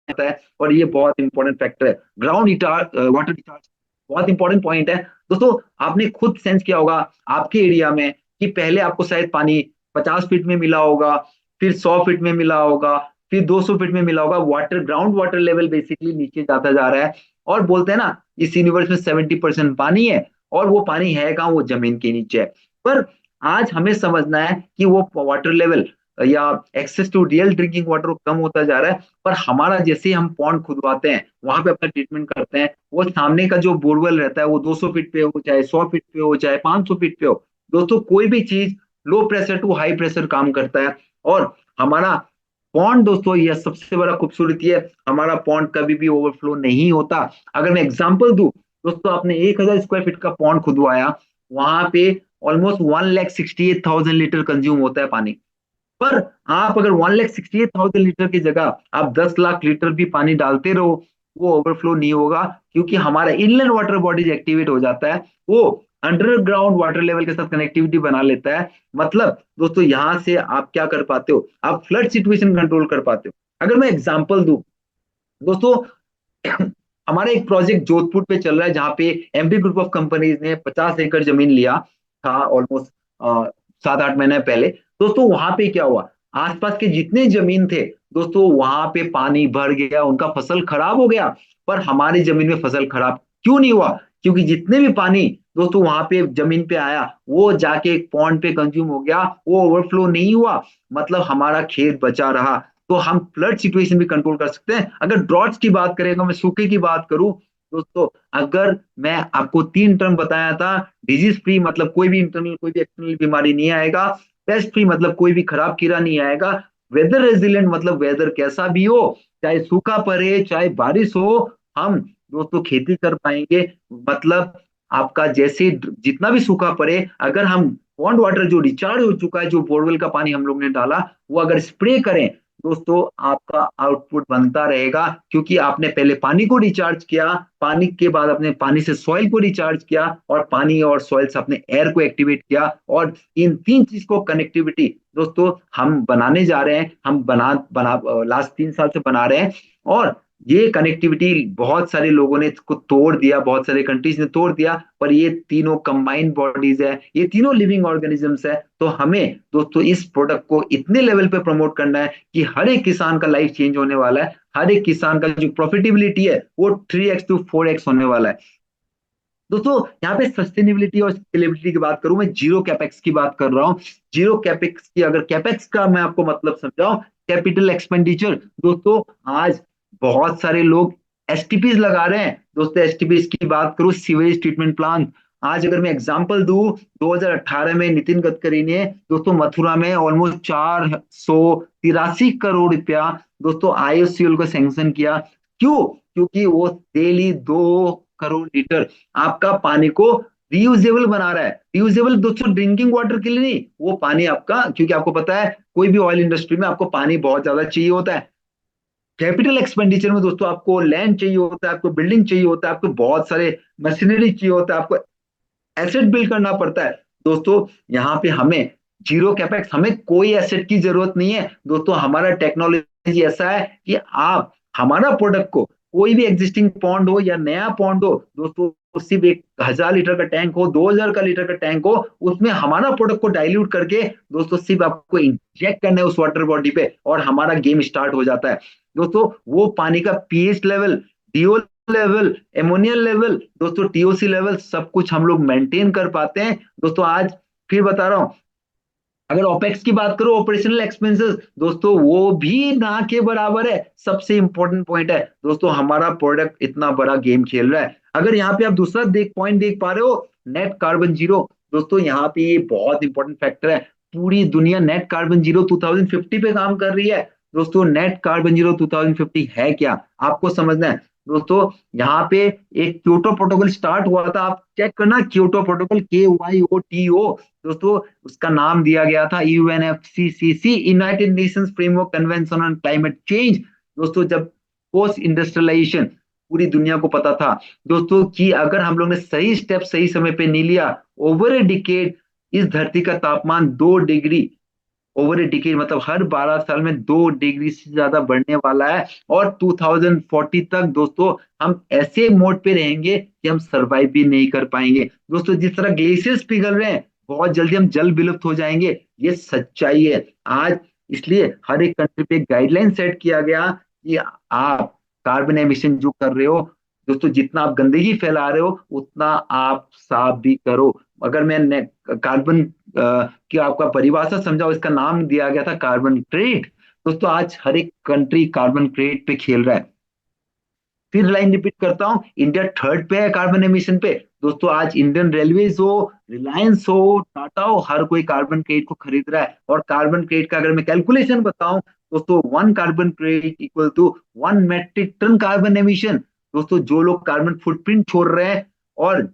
होता है। और ये बहुत इंपॉर्टेंट फैक्टर है। ग्राउंड वाटर रिचार्ज बहुत इंपॉर्टेंट पॉइंट है दोस्तों। आपने खुद सेंस किया होगा आपके एरिया में कि पहले आपको शायद पानी 50 फीट में मिला होगा, फिर 100 फीट में मिला होगा, फिर 200 फीट में मिला होगा। Water ground water level basically नीचे जाता जा रहा है। और बोलते हैं ना, इस यूनिवर्स में 70% पानी है, और वो पानी है कहाँ, वो जमीन के नीचे है। पर आज हमें समझना है कि वो वाटर लेवल या access to real drinking water कम होता जा रहा है। पर हमारा जैसे ही हम पॉन्ड खुदवाते हैं, वहां पे अपना ट्रीटमेंट करते हैं, वो सामने का जो बोरवेल रहता है वो 200 फीट पे हो, चाहे 100 फीट पे हो, चाहे 500 फीट पे हो दोस्तों, कोई भी चीज low pressure to high pressure काम करता है। और हमारा पॉन्ड दोस्तों, यह सबसे बड़ा खूबसूरती है, हमारा पॉन्ड कभी भी ओवरफ्लो नहीं होता। अगर मैं एग्जांपल दूं दोस्तों, आपने 1,000 स्क्वायर फीट का पॉन्ड खुदवाया, वहां पे ऑलमोस्ट 1,68,000 लीटर कंज्यूम होता है पानी। पर आप अगर 1,68,000 लीटर की जगह आप 10 लाख लीटर भी पानी डालते रहो, वो ओवरफ्लो नहीं होगा, क्योंकि हमारा इनलैंड वाटर बॉडीज एक्टिवेट हो जाता है। वो अंडरग्राउंड वाटर लेवल के साथ कनेक्टिविटी बना लेता है। मतलब दोस्तों, यहां से आप क्या कर पाते हो, आप फ्लड सिचुएशन कंट्रोल कर पाते हो। अगर मैं एग्जांपल दूं दोस्तों, हमारा एक प्रोजेक्ट जोधपुर पे चल रहा है, जहाँ पे एमडी ग्रुप ऑफ कंपनीज ने 50 एकड़ जमीन लिया था ऑलमोस्ट 7-8 महीने पहले। दोस्तों वहां पे क्या हुआ, आसपास के जितने जमीन थे दोस्तों, वहां पे पानी भर गया, उनका फसल खराब हो गया। पर हमारी जमीन में फसल खराब क्यों नहीं हुआ, क्योंकि जितने भी पानी दोस्तों वहां पे जमीन पे आया, वो जाके एक पॉन्ड पे कंज्यूम हो गया, वो ओवरफ्लो नहीं हुआ। मतलब हमारा खेत बचा रहा। तो हम फ्लड सिचुएशन भी कंट्रोल कर सकते हैं। अगर ड्रॉट्स की बात करें, अगर मैं सूखे की बात करूं दोस्तों, अगर मैं आपको 3 टर्म बताया था, डिजीज फ्री मतलब कोई भी इंटरनल कोई भी एक्सटर्नल बीमारी नहीं आएगा, पेस्ट फ्री मतलब कोई भी खराब कीड़ा नहीं आएगा, वेदर रेजिलेंट मतलब वेदर कैसा भी हो, चाहे सूखा पड़े चाहे बारिश हो, हम दोस्तों खेती कर पाएंगे। मतलब आपका जैसे जितना भी सूखा पड़े, अगर हम पॉन्ड वाटर जो रिचार्ज हो चुका है, जो बोरवेल का पानी हम लोग ने डाला, वो अगर स्प्रे करें दोस्तों, आपका आउटपुट बनता रहेगा, क्योंकि आपने पहले पानी को रिचार्ज किया, पानी के बाद अपने पानी से सॉइल को रिचार्ज किया, और पानी और सॉइल से अपने एयर को एक्टिवेट किया। और इन तीन चीज को कनेक्टिविटी दोस्तों हम बनाने जा रहे हैं, हम बना बना लास्ट 3 साल से बना रहे हैं। और ये कनेक्टिविटी बहुत सारे लोगों ने इसको तोड़ दिया, बहुत सारे कंट्रीज ने तोड़ दिया, पर ये तीनों कंबाइंड बॉडीज है, ये तीनों लिविंग ऑर्गेनिजम्स है। तो हमें दोस्तों इस प्रोडक्ट को इतने लेवल पे प्रमोट करना है कि हर एक किसान का लाइफ चेंज होने वाला है, हर एक किसान का जो प्रॉफिटेबिलिटी है वो 3x to 4x होने वाला है। दोस्तों यहाँ पे सस्टेनेबिलिटी और स्केलेबिलिटी की बात करूं, मैं जीरो कैपेक्स की बात कर रहा हूँ। जीरो कैपेक्स की, अगर कैपेक्स का मैं आपको मतलब समझाऊं, कैपिटल एक्सपेंडिचर दोस्तों, आज बहुत सारे लोग एसटीपीज लगा रहे हैं दोस्तों। एसटीपीज की बात करूं, सीवेज ट्रीटमेंट प्लांट। आज अगर मैं एग्जांपल दूं, 2018 में नितिन गडकरी ने दोस्तों मथुरा में ऑलमोस्ट 483 करोड़ रुपया दोस्तों आईओसीएल को सैंक्शन किया। क्यों? क्योंकि वो डेली 2 करोड़ लीटर आपका पानी को रियूजेबल बना रहा है। रियूजेबल दोस्तों ड्रिंकिंग वाटर के लिए नहीं, वो पानी आपका, क्योंकि आपको पता है कोई भी ऑयल इंडस्ट्री में आपको पानी बहुत ज्यादा चाहिए होता है। कैपिटल एक्सपेंडिचर में दोस्तों आपको लैंड चाहिए होता है, आपको बिल्डिंग चाहिए होता है, आपको बहुत सारे मशीनरी चाहिए होता है, आपको एसेट बिल्ड करना पड़ता है दोस्तों। यहाँ पे हमें जीरो कैपेक्स, हमें कोई एसेट की जरूरत नहीं है दोस्तों। हमारा टेक्नोलॉजी ऐसा है कि आप हमारा प्रोडक्ट को, कोई भी एग्जिस्टिंग पॉन्ड हो या नया पॉन्ड हो दोस्तों, सिर्फ 1,000 लीटर का टैंक हो, 2,000 का लीटर का टैंक हो, उसमें हमारा प्रोडक्ट को डाइल्यूट करके दोस्तों सिर्फ आपको इंजेक्ट करना है उस वाटर बॉडी पे, और हमारा गेम स्टार्ट हो जाता है दोस्तों। वो पानी का pH level, DO level, ammonia level दोस्तों, टीओसी लेवल, सब कुछ हम लोग मेंटेन कर पाते हैं दोस्तों। आज फिर बता रहा हूं, अगर ओपेक्स की बात करो, ऑपरेशनल एक्सपेंसेस दोस्तों, वो भी ना के बराबर है। सबसे इंपॉर्टेंट पॉइंट है दोस्तों, हमारा प्रोडक्ट इतना बड़ा गेम खेल रहा है। अगर यहाँ पे आप दूसरा पॉइंट देख पा रहे हो, नेट कार्बन जीरो दोस्तों, यहाँ पे ये बहुत इंपॉर्टेंट फैक्टर है। पूरी दुनिया नेट कार्बन जीरो 2050 पे काम कर रही है दोस्तों। नेट कार्बन जीरो 2050 है क्या, आपको समझना है। दोस्तों यहाँ पे एक क्योटो प्रोटोकॉल स्टार्ट हुआ था, आप चेक करना, क्योटो प्रोटोकॉल, KYOTO। दोस्तों उसका नाम दिया गया था UNFCCC, United Nations framework convention on climate change. दोस्तों जब पोस्ट इंडस्ट्रियलाइजेशन, पूरी दुनिया को पता था दोस्तों कि अगर हम लोग ने सही स्टेप सही समय पे नहीं लिया, ओवर ए डिकेड इस धरती का तापमान 2 डिग्री, ओवर ए डिकेड मतलब हर 12 साल में 2 डिग्री से ज्यादा बढ़ने वाला है। और 2040 तक दोस्तों हम ऐसे मोड पे रहेंगे कि हम सरवाइव भी नहीं कर पाएंगे। दोस्तों जिस तरह ग्लेशियर्स पिघल रहे हैं, बहुत जल्दी हम जल विलुप्त हो जाएंगे, ये सच्चाई है आज। इसलिए हर एक कंट्री पे गाइडलाइन सेट किया गया कि आप कार्बन एमिशन जो कर रहे हो दोस्तों, जितना आप गंदगी फैला रहे हो उतना आप साफ भी करो। अगर मैं कार्बन कि आपका परिभाषा समझाओ, इसका नाम दिया गया था कार्बन क्रेडिट। दोस्तों आज हर एक कंट्री कार्बन क्रेडिट पे खेल रहा है। फिर लाइन रिपीट करता हूं, इंडिया थर्ड पे है कार्बन एमिशन पे। दोस्तों आज इंडियन रेलवेज हो, रिलायंस हो, टाटा हो, हर कोई कार्बन क्रेडिट को खरीद रहा है। और कार्बन क्रेडिट का अगर मैं कैलकुलेशन बताऊं दोस्तों, 1 carbon credit equal to 1 metric ton carbon emission. दोस्तों जो लोग कार्बन फुटप्रिंट छोड़ रहे हैं, और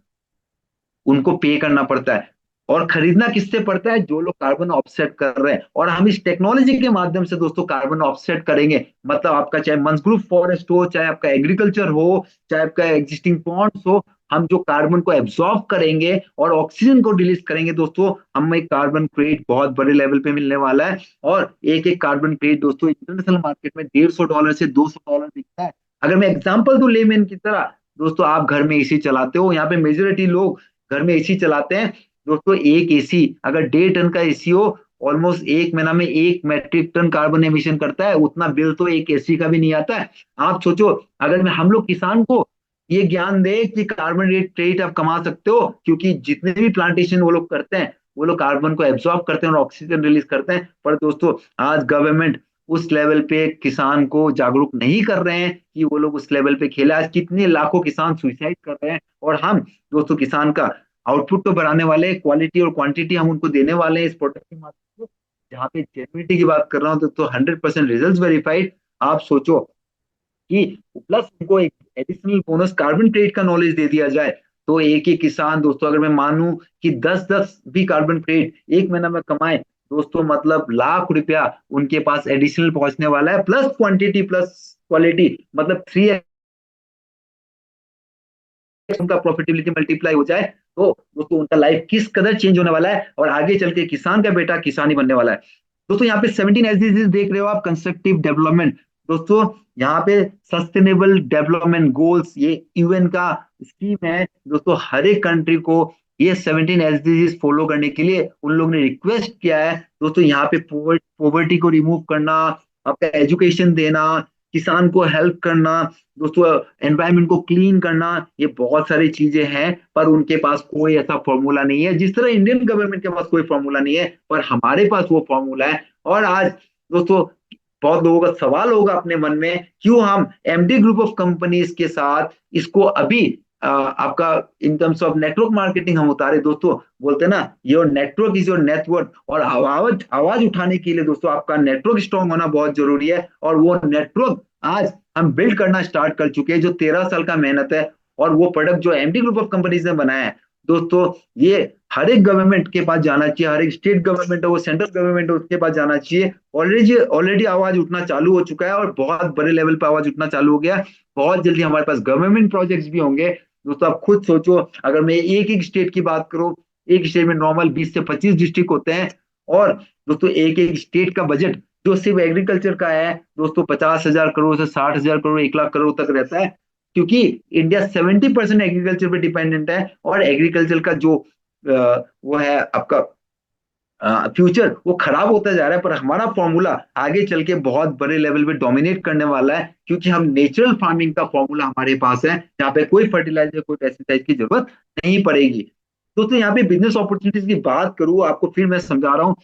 उनको पे करना पड़ता है, और खरीदना किससे पड़ता है, जो लोग कार्बन ऑफसेट कर रहे हैं। और हम इस टेक्नोलॉजी के माध्यम से दोस्तों कार्बन ऑफसेट करेंगे, मतलब आपका चाहे मंग्रुव फॉरेस्ट हो, चाहे आपका एग्रीकल्चर हो, चाहे आपका एग्जिस्टिंग पॉन्ड्स हो, हम जो कार्बन को एब्जॉर्ब करेंगे और ऑक्सीजन को रिलीज करेंगे दोस्तों, हमें कार्बन क्रेडिट बहुत बड़े लेवल पे मिलने वाला है। और एक एक कार्बन क्रेडिट दोस्तों इंटरनेशनल मार्केट में $150 से $200 बिकता है। अगर मैं एग्जांपल दूं लेमैन की तरह, दोस्तों आप घर में एसी चलाते हो, यहाँ पे मेजोरिटी लोग घर में एसी चलाते हैं। दोस्तों एक एसी अगर 1.5 टन का एसी हो, ऑलमोस्ट एक महीना में 1 मेट्रिक टन कार्बन एमिशन करता है। उतना बिल तो एक एसी का भी नहीं आता है। आप सोचो, अगर मैं हम लोग किसान को ये ज्ञान दे कि कार्बन क्रेडिट आप कमा सकते हो, क्योंकि जितने भी प्लांटेशन वो लोग करते हैं, वो लोग कार्बन को एब्जॉर्ब करते हैं और ऑक्सीजन रिलीज करते हैं। पर दोस्तों आज गवर्नमेंट उस लेवल पे किसान को जागरूक नहीं कर रहे हैं कि वो लोग उस लेवल पे खेले। आज कितने लाखों किसान सुसाइड कर रहे हैं, और हम दोस्तों किसान का आउटपुट तो बढ़ाने वाले, क्वालिटी और क्वांटिटी हम उनको देने वाले हैं इस प्रोडक्ट के माध्यम से। जहाँ पे जेन्युइनिटी की बात कर रहा हूँ तो 100% रिजल्ट वेरीफाइड। आप सोचो कि प्लस उनको एक एडिशनल बोनस कार्बन क्रेडिट का नॉलेज दे दिया जाए, तो एक एक किसान दोस्तों, अगर मैं मानूं कि 10-10 भी कार्बन क्रेडिट एक महीना में कमाए दोस्तों, मतलब लाख रुपया उनके पास एडिशनल पहुंचने वाला है, प्लस क्वांटिटी प्लस क्वालिटी, मतलब 3x उनका प्रॉफिटेबिलिटी मल्टीप्लाई हो जाए, तो दोस्तों उनका लाइफ किस कदर चेंज होने वाला है, और आगे चल के किसान का बेटा किसान ही बनने वाला है। दोस्तों यहाँ पे 17 SDGs देख रहे हो आप, कंस्ट्रक्टिव डेवलपमेंट। दोस्तों यहाँ पे सस्टेनेबल डेवलपमेंट गोल्स, ये यूएन का स्कीम है दोस्तों। हर एक कंट्री को ये 17 SDGs फॉलो करने के लिए उन लोगों ने रिक्वेस्ट किया है दोस्तों। यहाँ पे पॉवर्टी को रिमूव करना, आपका एजुकेशन देना, किसान को हेल्प करना दोस्तों, एनवायरनमेंट को क्लीन करना, ये बहुत सारी चीजें हैं। पर उनके पास कोई ऐसा फॉर्मूला नहीं है, जिस तरह इंडियन गवर्नमेंट के पास कोई फॉर्मूला नहीं है, पर हमारे पास वो फॉर्मूला है। और आज दोस्तों बहुत लोगों का सवाल होगा अपने मन में, क्यों हम एमडी ग्रुप ऑफ कंपनीज के साथ इसको अभी आपका in terms of network marketing हम उतारे। दोस्तों बोलते हैं ना, your network is your network, और आवाज आवाज उठाने के लिए दोस्तों आपका नेटवर्क स्ट्रांग होना बहुत जरूरी है। और वो नेटवर्क आज हम बिल्ड करना स्टार्ट कर चुके हैं, जो 13 साल का मेहनत है। और वो प्रोडक्ट जो एमडी ग्रुप ऑफ कंपनीज ने बनाया है दोस्तों, ये हर एक गवर्नमेंट के पास जाना चाहिए, हर एक स्टेट गवर्नमेंट है वो, सेंट्रल गवर्नमेंट है उसके पास जाना चाहिए। ऑलरेडी ऑलरेडी आवाज उठना चालू हो चुका है, और बहुत बड़े लेवल पर आवाज उठना चालू हो गया। बहुत जल्दी हमारे पास गवर्नमेंट प्रोजेक्ट्स भी होंगे। दोस्तों आप खुद सोचो, अगर मैं एक एक स्टेट की बात करूं, एक स्टेट में नॉर्मल 20 से 25 डिस्ट्रिक्ट होते हैं, और दोस्तों एक एक स्टेट का बजट जो सिर्फ एग्रीकल्चर का है दोस्तों 50,000 करोड़ से 60,000 करोड़, 1 लाख करोड़ तक रहता है। क्योंकि इंडिया 70% एग्रीकल्चर पे डिपेंडेंट है, और एग्रीकल्चर का जो वो है आपका फ्यूचर, वो खराब होता जा रहा है। पर हमारा फॉर्मूला आगे चल के बहुत बड़े लेवल पे डोमिनेट करने वाला है, क्योंकि हम नेचुरल फार्मिंग का फॉर्मूला हमारे पास है, जहाँ पे कोई फर्टिलाइजर कोई पेस्टिसाइड की जरूरत नहीं पड़ेगी। दोस्तों यहाँ पे बिजनेस अपॉर्चुनिटीज की बात करूँ आपको, फिर मैं समझा रहा हूँ,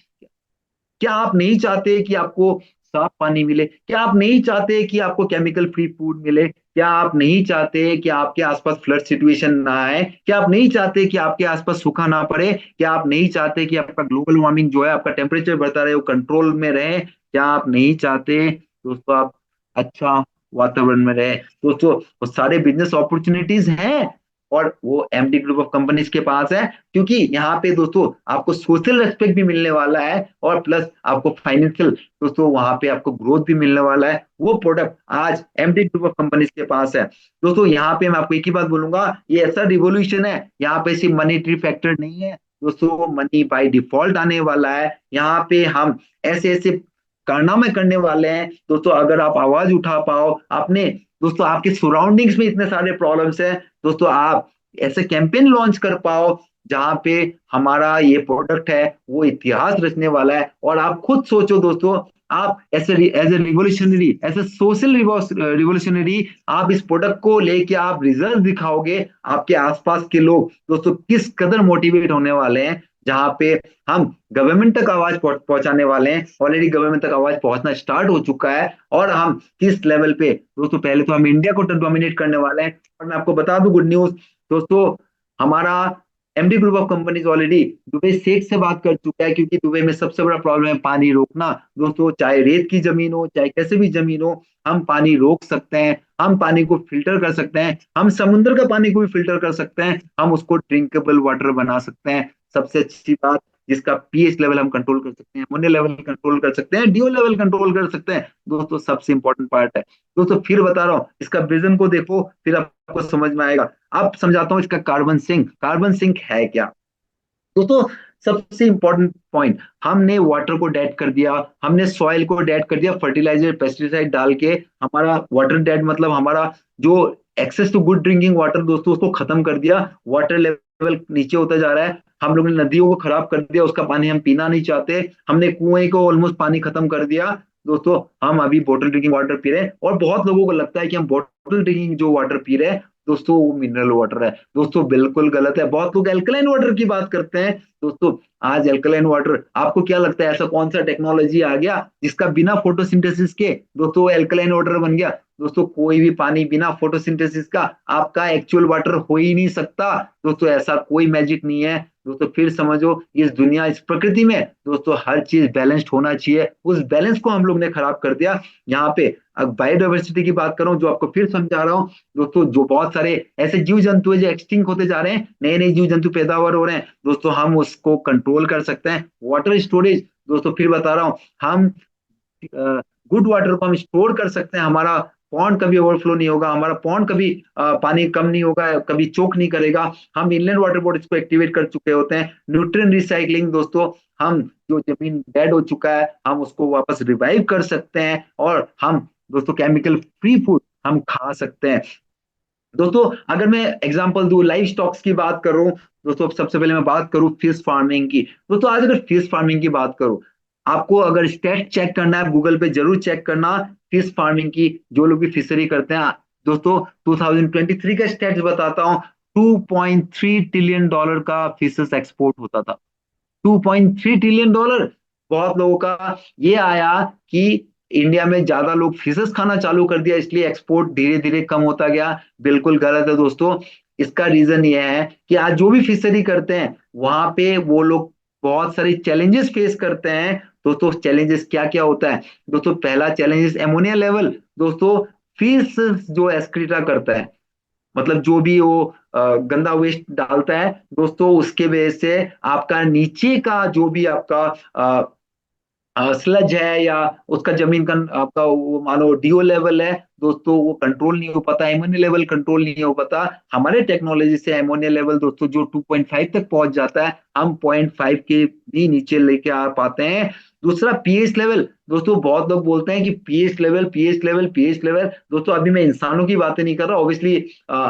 क्या आप नहीं चाहते कि आपको साफ पानी मिले? क्या आप नहीं चाहते कि आपको केमिकल फ्री फूड मिले? क्या आप नहीं चाहते कि आपके आसपास फ्लड सिचुएशन ना आए? क्या आप नहीं चाहते कि आपके आसपास सूखा ना पड़े? क्या आप नहीं चाहते कि आपका ग्लोबल वार्मिंग जो है, आपका टेम्परेचर बढ़ता रहे, वो कंट्रोल में रहे? क्या आप नहीं चाहते दोस्तों आप अच्छा वातावरण में रहे दोस्तों। वो सारे बिजनेस अपॉर्चुनिटीज हैं और वो एमडी ग्रुप ऑफ कंपनीज के पास है, क्योंकि यहाँ पे दोस्तों आपको सोशल रेस्पेक्ट भी मिलने वाला है और प्लस आपको फाइनेंशियल दोस्तों वहां पे आपको ग्रोथ भी मिलने वाला है। वो प्रोडक्ट आज एमडी ग्रुप ऑफ कंपनीज के पास है दोस्तों। यहाँ पे मैं आपको एक ही बात बोलूंगा, ये ऐसा रिवोल्यूशन है, यहाँ पे सिर्फ मनीटरी फैक्टर नहीं है दोस्तों, मनी बाय डिफॉल्ट आने वाला है। यहाँ पे हम ऐसे ऐसे कारनामे करने वाले हैं दोस्तों, अगर आप आवाज उठा पाओ आपने दोस्तों, आपके सराउंडिंग्स में इतने सारे प्रॉब्लम्स हैं दोस्तों, आप ऐसे कैंपेन लॉन्च कर पाओ जहां पे हमारा ये प्रोडक्ट है वो इतिहास रचने वाला है। और आप खुद सोचो दोस्तों, आप ऐसे as a revolutionary, as a social revolutionary, आप इस प्रोडक्ट को लेके आप रिजल्ट दिखाओगे, आपके आसपास के लोग दोस्तों किस कदर मोटिवेट होने वाले हैं। जहां पे हम गवर्नमेंट तक आवाज पहुंचाने वाले हैं, ऑलरेडी गवर्नमेंट तक आवाज पहुंचना स्टार्ट हो चुका है, और हम किस लेवल पे दोस्तों, पहले तो हम इंडिया को डोमिनेट करने वाले हैं। और मैं आपको बता दूं गुड न्यूज दोस्तों, हमारा MD group of companies already Dubai सेठ से बात कर चुका है, क्योंकि दुबई में सबसे बड़ा प्रॉब्लम है पानी रोकना दोस्तों, चाहे रेत की जमीन हो चाहे कैसे भी जमीन हो, हम पानी रोक सकते हैं, हम पानी को फिल्टर कर सकते हैं, हम समुद्र का पानी को भी फिल्टर कर सकते हैं, हम उसको ड्रिंकेबल वाटर बना सकते हैं। सबसे अच्छी बात, जिसका पीएच लेवल हम कंट्रोल कर सकते हैं, अमोनिया लेवल कंट्रोल कर सकते हैं, डीओ लेवल कंट्रोल कर सकते हैं दोस्तों, सबसे इंपॉर्टेंट पार्ट है दोस्तों। फिर बता रहा हूँ, इसका विजन को देखो, फिर आपको समझ में आएगा। अब समझाता हूँ इसका कार्बन सिंक। कार्बन सिंक है क्या दोस्तों? सबसे इंपॉर्टेंट पॉइंट, हमने वाटर को डेड कर दिया, हमने सॉइल को डेड कर दिया, फर्टिलाइजर पेस्टिसाइड डाल के हमारा वाटर डेड, मतलब हमारा जो access to good drinking water दोस्तों उसको खत्म कर दिया। वाटर लेवल नीचे होता जा रहा है, हम लोगों ने नदियों को खराब कर दिया, उसका पानी हम पीना नहीं चाहते, हमने कुएं को ऑलमोस्ट पानी खत्म कर दिया दोस्तों। हम अभी बॉटल ड्रिंकिंग वाटर पी रहे हैं, और बहुत लोगों को लगता है कि हम बॉटल ड्रिंकिंग जो वाटर पी रहे हैं दोस्तों वो मिनरल वाटर है दोस्तों, बिल्कुल गलत है। बहुत लोग एल्कलाइन वाटर की बात करते हैं दोस्तों। आज एल्कलाइन वाटर, आपको क्या लगता है ऐसा कौन सा टेक्नोलॉजी आ गया जिसका बिना फोटोसिंथेसिस के दोस्तों एल्कलाइन वाटर बन गया? दोस्तों कोई भी पानी बिना फोटोसिंथेसिस का आपका एक्चुअल वाटर हो ही नहीं सकता दोस्तों, ऐसा कोई मैजिक नहीं है दोस्तों। फिर समझो, इस दुनिया, इस प्रकृति में दोस्तों हर चीज बैलेंस्ड होना चाहिए, उस बैलेंस को हम लोग ने खराब कर दिया। यहाँ पे बायोडाइवर्सिटी की बात करूं, जो आपको फिर समझा रहा हूँ दोस्तों, जो बहुत सारे ऐसे जीव जंतु है जो एक्सटिंक्ट होते जा रहे हैं, नए नए जीव जंतु पैदावार हो रहे हैं दोस्तों, हम उसको कंट्रोल कर सकते हैं। वाटर स्टोरेज दोस्तों, फिर बता रहा हूँ, हम गुड वाटर को हम स्टोर कर सकते हैं, हमारा पॉन्ड कभी ओवरफ्लो नहीं होगा, हमारा पॉन्ड कभी पानी कम नहीं होगा, कभी चोक नहीं करेगा। हम इनलैंड वाटर बॉडीज को एक्टिवेट कर चुके होते हैं। न्यूट्रिएंट रिसाइकलिंग दोस्तों, हम जो जमीन डेड हो चुका है हम उसको वापस रिवाइव कर सकते हैं, और हम दोस्तों केमिकल फ्री फूड हम खा सकते हैं दोस्तों। अगर मैं एग्जांपल दूं, लाइव स्टॉक्स की बात करूं दोस्तों, सबसे पहले मैं बात करूं फिश फार्मिंग की दोस्तों। आज अगर फिश फार्मिंग की बात करूं, आपको अगर स्टेट चेक करना है गूगल पे जरूर चेक करना, फिश फार्मिंग की, जो लोग भी फिशरी करते हैं दोस्तों, 2023 का स्टेट्स बताता हूं, $2.3 ट्रिलियन का फिशेस एक्सपोर्ट होता था। $2.3 ट्रिलियन। बहुत लोगों का ये आया कि इंडिया में ज्यादा लोग फिशेस खाना चालू कर दिया, इसलिए एक्सपोर्ट धीरे धीरे कम होता गया। बिल्कुल गलत है दोस्तों। इसका रीजन ये है कि आज जो भी फिशरी करते हैं वहां पे वो लोग बहुत सारे चैलेंजेस फेस करते हैं दोस्तों। चैलेंजेस क्या क्या होता है दोस्तों? पहला चैलेंजेस एमोनिया लेवल दोस्तों। फिश जो एक्सक्रीटा करता है, मतलब जो भी वो गंदा वेस्ट डालता है दोस्तों, उसके वजह से आपका नीचे का जो भी आपका स्लज है या उसका जमीन का आपका वो मानो डीओ लेवल है दोस्तों, वो कंट्रोल नहीं हो पाता, एमोनिया लेवल कंट्रोल नहीं हो पाता। हमारे टेक्नोलॉजी से एमोनिया लेवल दोस्तों जो 2.5 तक पहुंच जाता है, हम 0.5 के भी नीचे लेके आ पाते हैं। दूसरा पीएच लेवल दोस्तों, बहुत लोग बोलते हैं कि pH level, pH level, pH level दोस्तों, अभी मैं इंसानों की बातें नहीं कर रहा, ऑब्वियसली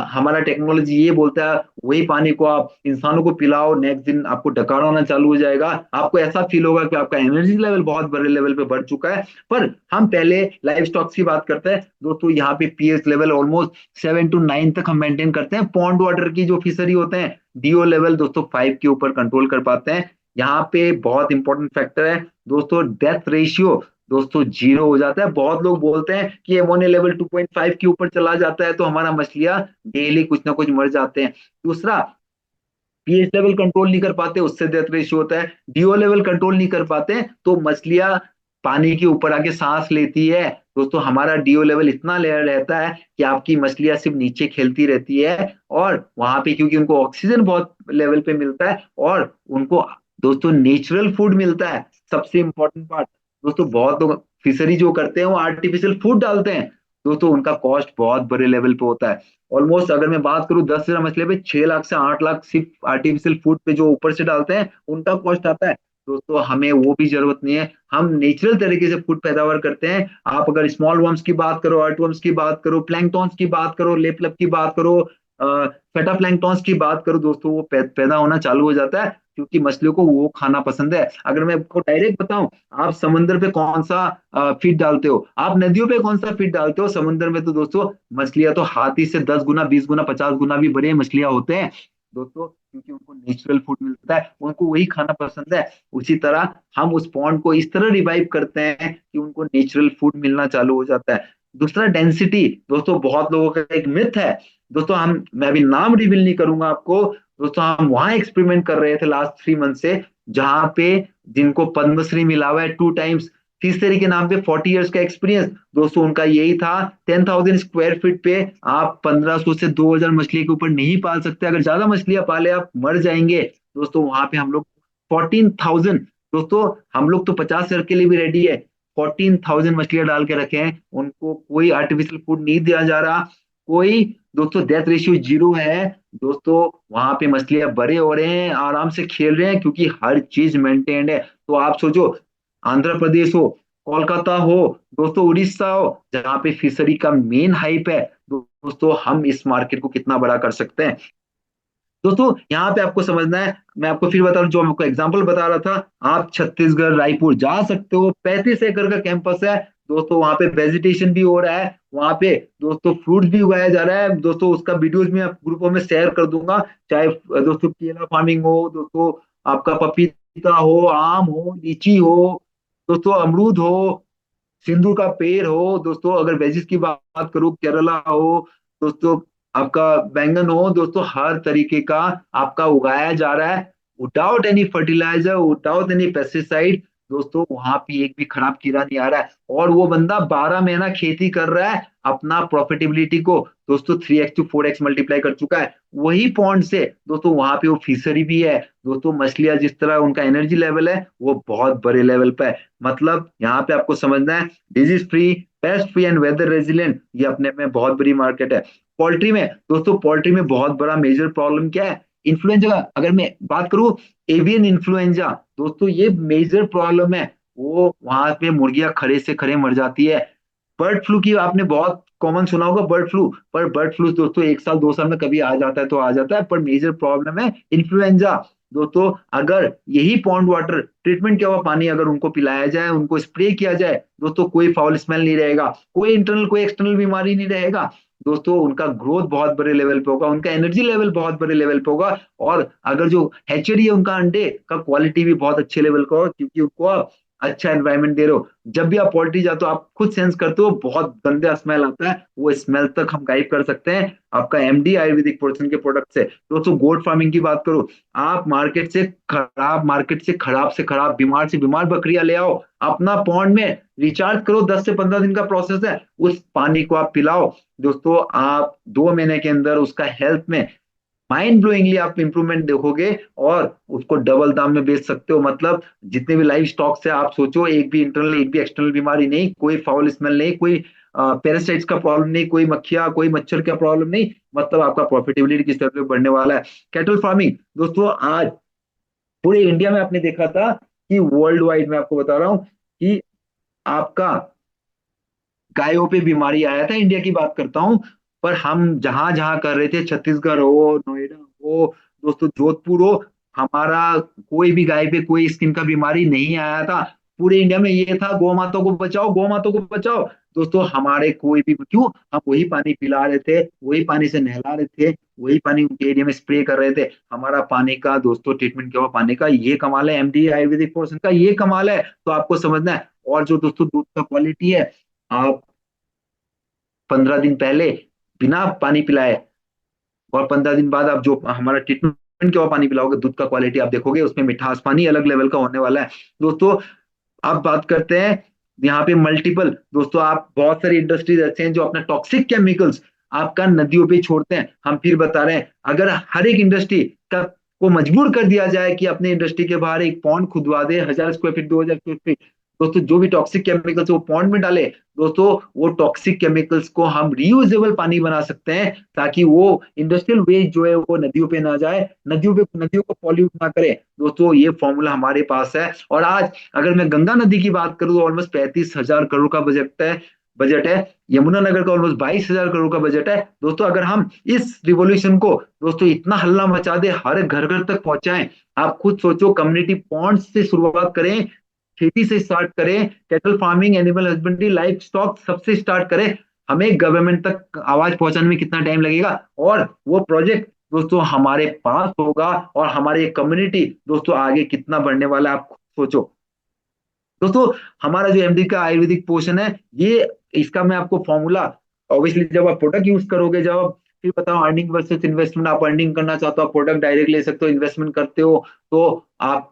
हमारा टेक्नोलॉजी ये बोलता है वही पानी को आप इंसानों को पिलाओ, नेक्स्ट दिन आपको डकार होना चालू हो जाएगा, आपको ऐसा फील होगा कि आपका एनर्जी लेवल बहुत बड़े लेवल पे बढ़ चुका है। पर हम पहले लाइव स्टॉक्स की बात करते हैं दोस्तों, यहाँ पे पीएच लेवल ऑलमोस्ट 7 to 9 तक हम मेंटेन करते हैं। पॉन्ड वाटर की जो फिशरी होते हैं, डीओ लेवल दोस्तों 5 के ऊपर कंट्रोल कर पाते हैं। यहाँ पे बहुत इंपॉर्टेंट फैक्टर है दोस्तों, डेथ रेशियो दोस्तों 0 हो जाता है। बहुत लोग बोलते हैं कि एमोनिया लेवल 2.5 के ऊपर चला जाता है तो हमारा मछलियां डेली कुछ ना कुछ मर जाते हैं। दूसरा, पीएच लेवल कंट्रोल नहीं कर पाते, उससे डेथ रेशियो होता है। डीओ लेवल कंट्रोल नहीं कर पाते तो मछलियां पानी के ऊपर आके सांस लेती है दोस्तों हमारा डीओ लेवल इतना लेयर रहता है कि आपकी मछलियां सिर्फ नीचे खेलती रहती है, और वहां पे क्योंकि उनको ऑक्सीजन बहुत लेवल पे मिलता है, और उनको दोस्तों नेचुरल फूड मिलता है। सबसे इंपॉर्टेंट पार्ट दोस्तों, बहुत लोग फिशरी जो करते हैं वो आर्टिफिशियल फूड डालते हैं। दोस्तों उनका कॉस्ट बहुत बड़े लेवल पे होता है। ऑलमोस्ट अगर मैं बात करूं 10,000 मछली पे 6 लाख से 8 लाख सिर्फ आर्टिफिशियल फूड पे जो ऊपर से डालते हैं उनका कॉस्ट आता है। दोस्तों हमें वो भी जरूरत नहीं है, हम नेचुरल तरीके से फूड पैदावार करते हैं। आप अगर स्मॉल वर्म्स की बात करो, अर्टवर्म्स की बात करो, प्लैंक्टॉन्स की बात करो, लेपलप की बात करो, फेटा प्लैंक्टॉन्स की बात करो, दोस्तों वो पैदा होना चालू हो जाता है, क्योंकि मछलियों को वो खाना पसंद है। अगर मैं आपको डायरेक्ट बताऊं, आप समंदर पे कौन सा फीड डालते हो, आप नदियों पे कौन सा फीड डालते हो, समुद्र में तो दोस्तों मछलियां तो हाथी से 10 गुना, 20 गुना, 50 गुना भी बड़े मछलियां होते हैं दोस्तों, क्योंकि उनको नेचुरल फूड मिलता है, उनको वही खाना पसंद है। उसी तरह हम उस पॉन्ड को इस तरह रिवाइव करते हैं कि उनको नेचुरल फूड मिलना चालू हो जाता है। दूसरा डेंसिटी, दोस्तों बहुत लोगों का एक मिथ है दोस्तों, हम मैं अभी नाम रिवील नहीं करूंगा आपको। दोस्तों हम वहां एक्सपेरिमेंट कर रहे थे लास्ट 3 मंथ से, जहां पे जिनको पद्मश्री मिला हुआ है 2 टाइम्स, फिशरी के नाम पे 40 इयर्स का एक्सपीरियंस, दोस्तों उनका यही था। 10,000 स्क्वायर फीट पे आप 1500 से 2,000 मछली के ऊपर नहीं पाल सकते, अगर ज्यादा मछलियां पाले आप मर जाएंगे। दोस्तों वहां पे हम लोग 14,000, दोस्तों हम लोग तो 50 हजार के लिए भी रेडी है, 14,000 मछलियां डाल के रखे हैं, उनको कोई आर्टिफिशियल फूड नहीं दिया जा रहा, कोई दोस्तों डेथ रेशियो 0 है। दोस्तों वहां पे मछलियां बड़े हो रहे हैं, आराम से खेल रहे हैं, क्योंकि हर चीज मेंटेन्ड है। तो आप सोचो, आंध्र प्रदेश हो, कोलकाता हो, दोस्तों उड़ीसा हो, जहाँ पे फिशरी का मेन हाइप है, दोस्तों हम इस मार्केट को कितना बड़ा कर सकते हैं। दोस्तों यहाँ पे आपको समझना है, मैं आपको फिर बता रहा हूँ, जो मैं आपको एग्जांपल बता रहा था, आप छत्तीसगढ़ रायपुर जा सकते हो, 35 एकड़ का कैंपस है दोस्तों, वहां पे वेजिटेशन भी हो रहा है, वहां पे दोस्तों फ्रूट्स भी उगाया जा रहा है दोस्तों, उसका वीडियोज में आप ग्रुपों में शेयर कर दूंगा। चाहे दोस्तों केला फार्मिंग हो, दोस्तों आपका पपीता हो, आम हो, लीची हो, दोस्तों अमरूद हो, सिंदूर का पेड़ हो, दोस्तों अगर वेजिस की बात करूं, केरला हो, दोस्तों आपका बैंगन हो, दोस्तों हर तरीके का आपका उगाया जा रहा है, without any fertiliser, without any pesticide. दोस्तों वहां पे एक भी खराब कीड़ा नहीं आ रहा है, और वो बंदा 12 महीना खेती कर रहा है, अपना प्रॉफिटेबिलिटी को दोस्तों 3x to 4x मल्टीप्लाई कर चुका है, वही पॉइंट से। दोस्तों वहां पे वो फिशरी भी है, दोस्तों मछलियां जिस तरह उनका एनर्जी लेवल है वो बहुत बड़े लेवल पे है। मतलब यहाँ पे आपको समझना है, disease free, pest free and weather resilient, ये अपने में बहुत बड़ी मार्केट है। पोल्ट्री में दोस्तों, पोल्ट्री में बहुत बड़ा मेजर प्रॉब्लम क्या है, इन्फ्लुएंजा का अगर मैं बात करूं, एवियन इन्फ्लुएंजा, दोस्तों ये मेजर प्रॉब्लम है, वो वहां पे मुर्गियां खड़े से खड़े मर जाती है। बर्ड फ्लू की आपने बहुत कॉमन सुना होगा, बर्ड फ्लू, पर बर्ड फ्लू दोस्तों 1 साल 2 साल में कभी आ जाता है तो आ जाता है, पर मेजर प्रॉब्लम है इन्फ्लुएंजा। दोस्तों अगर यही पॉन्ड वाटर ट्रीटमेंट किया हुआ पानी अगर उनको पिलाया जाए, उनको स्प्रे किया जाए, दोस्तों कोई फाउल स्मेल नहीं रहेगा, कोई इंटरनल कोई एक्सटर्नल बीमारी नहीं रहेगा, दोस्तों उनका ग्रोथ बहुत बड़े लेवल पे होगा, उनका एनर्जी लेवल बहुत बड़े लेवल पे होगा, और अगर जो हैचरी है उनका अंडे का क्वालिटी भी बहुत अच्छे लेवल का होगा, क्योंकि उनको आप अच्छा एनवायरमेंट दे रहे हो। जब भी आप पोल्ट्री जाते हो आप खुद सेंस करते हो, बहुत गंदा स्मेल आता है, वो स्मेल तक हम गायब कर सकते हैं आपका एमडी आयुर्वेदिक प्रोडक्शन के प्रोडक्ट से। दोस्तों गोट फार्मिंग की बात करो, आप मार्केट से खराब बीमार से बीमार बकरियां ले आओ, अपना पॉन्ड में रिचार्ज करो, 10 से 15 दिन का प्रोसेस है, उस पानी को आप पिलाओ, दोस्तों आप 2 महीने के अंदर उसका हेल्थ में माइंड ब्लोइंगली आप इंप्रूवमेंट देखोगे, और उसको डबल दाम में बेच सकते हो। मतलब जितने भी लाइव स्टॉक से आप सोचो, एक भी इंटरनल एक भी एक्सटर्नल बीमारी नहीं, कोई फाउल स्मेल नहीं, कोई पैरासाइट्स का प्रॉब्लम नहीं, कोई मक्खिया कोई मच्छर का प्रॉब्लम नहीं, मतलब आपका प्रॉफिटेबिलिटी किस तरह से बढ़ने वाला है। कैटल फार्मिंग दोस्तों, आज पूरे इंडिया में आपने देखा था कि वर्ल्ड वाइड में आपको बता रहा हूँ कि आपका गायों पे बीमारी आया था, इंडिया की बात करता हूँ, पर हम जहां जहां कर रहे थे, छत्तीसगढ़ हो, नोएडा हो, दोस्तों जोधपुर हो, हमारा कोई भी गाय पे कोई स्किन का बीमारी नहीं आया था। पूरे इंडिया में ये था, गौ माता को बचाओ, गौ माता को बचाओ। दोस्तों हमारे कोई भी क्यों, हम वही पानी पिला रहे थे, वही पानी से नहला रहे थे, वही पानी उनके एरिया में स्प्रे कर रहे थे, हमारा पानी का दोस्तों ट्रीटमेंट किया हुआ पानी का ये कमाल है, एमडी आयुर्वेदिक पोर्शन का ये कमाल है। तो आपको समझना है, और जो दोस्तों दूध का क्वालिटी है, आप 15 दिन पहले बिना पानी पिलाए, और 15 दिन बाद आप जो हमारा ट्रीटमेंट के बाद पानी पिलाओगे, दूध का क्वालिटी आप देखोगे, उसमें मिठास पानी अलग लेवल का होने वाला है। दोस्तों अब बात करते हैं यहाँ पे मल्टीपल दोस्तों, आप बहुत सारी इंडस्ट्रीज ऐसे हैं जो अपना टॉक्सिक केमिकल्स आपका नदियों पे छोड़ते हैं। हम फिर बता रहे हैं, अगर हर एक इंडस्ट्री का को मजबूर कर दिया जाए कि अपने इंडस्ट्री के बाहर एक पॉन्ड खुदवा दे, 1,000 स्क्वायर फीट, 2,000 स्क्वायर फीट, दोस्तों जो भी टॉक्सिक केमिकल्स वो पॉन्ड में डाले, दोस्तों वो टॉक्सिक केमिकल्स को हम रीयूजेबल पानी बना सकते हैं, ताकि वो इंडस्ट्रियल वेस्ट जो है वो नदियों पे ना जाए, नदियों को पॉल्यूट ना करे। दोस्तों ये फॉर्मूला हमारे पास है। और आज अगर मैं गंगा नदी की बात करूं तो ऑलमोस्ट 35,000 करोड़ का बजट है। यमुना नगर का ऑलमोस्ट 22,000 करोड़ का बजट है। दोस्तों अगर हम इस रिवोल्यूशन को दोस्तों इतना हल्ला मचा दे, हर घर घर तक पहुंचाएं, आप खुद सोचो, कम्युनिटी पॉन्ड्स से शुरुआत करें, खेती से स्टार्ट करें, cattle farming, animal husbandry, life stock सबसे स्टार्ट करें, हमें गवर्नमेंट तक आवाज पहुंचाने में कितना टाइम लगेगा, और वो प्रोजेक्ट दोस्तों हमारे पास होगा, और हमारी कम्युनिटी दोस्तों आगे कितना बढ़ने वाला है, आप सोचो। दोस्तों हमारा जो एमडी का आयुर्वेदिक पोषण है, ये इसका मैं आपको फॉर्मूला, ऑब्वियसली जब आप प्रोडक्ट यूज करोगे, जब आप फिर बताओ अर्निंग वर्सेस इन्वेस्टमेंट, आप अर्निंग करना चाहते हो आप प्रोडक्ट डायरेक्ट ले सकते हो, इन्वेस्टमेंट करते हो तो आप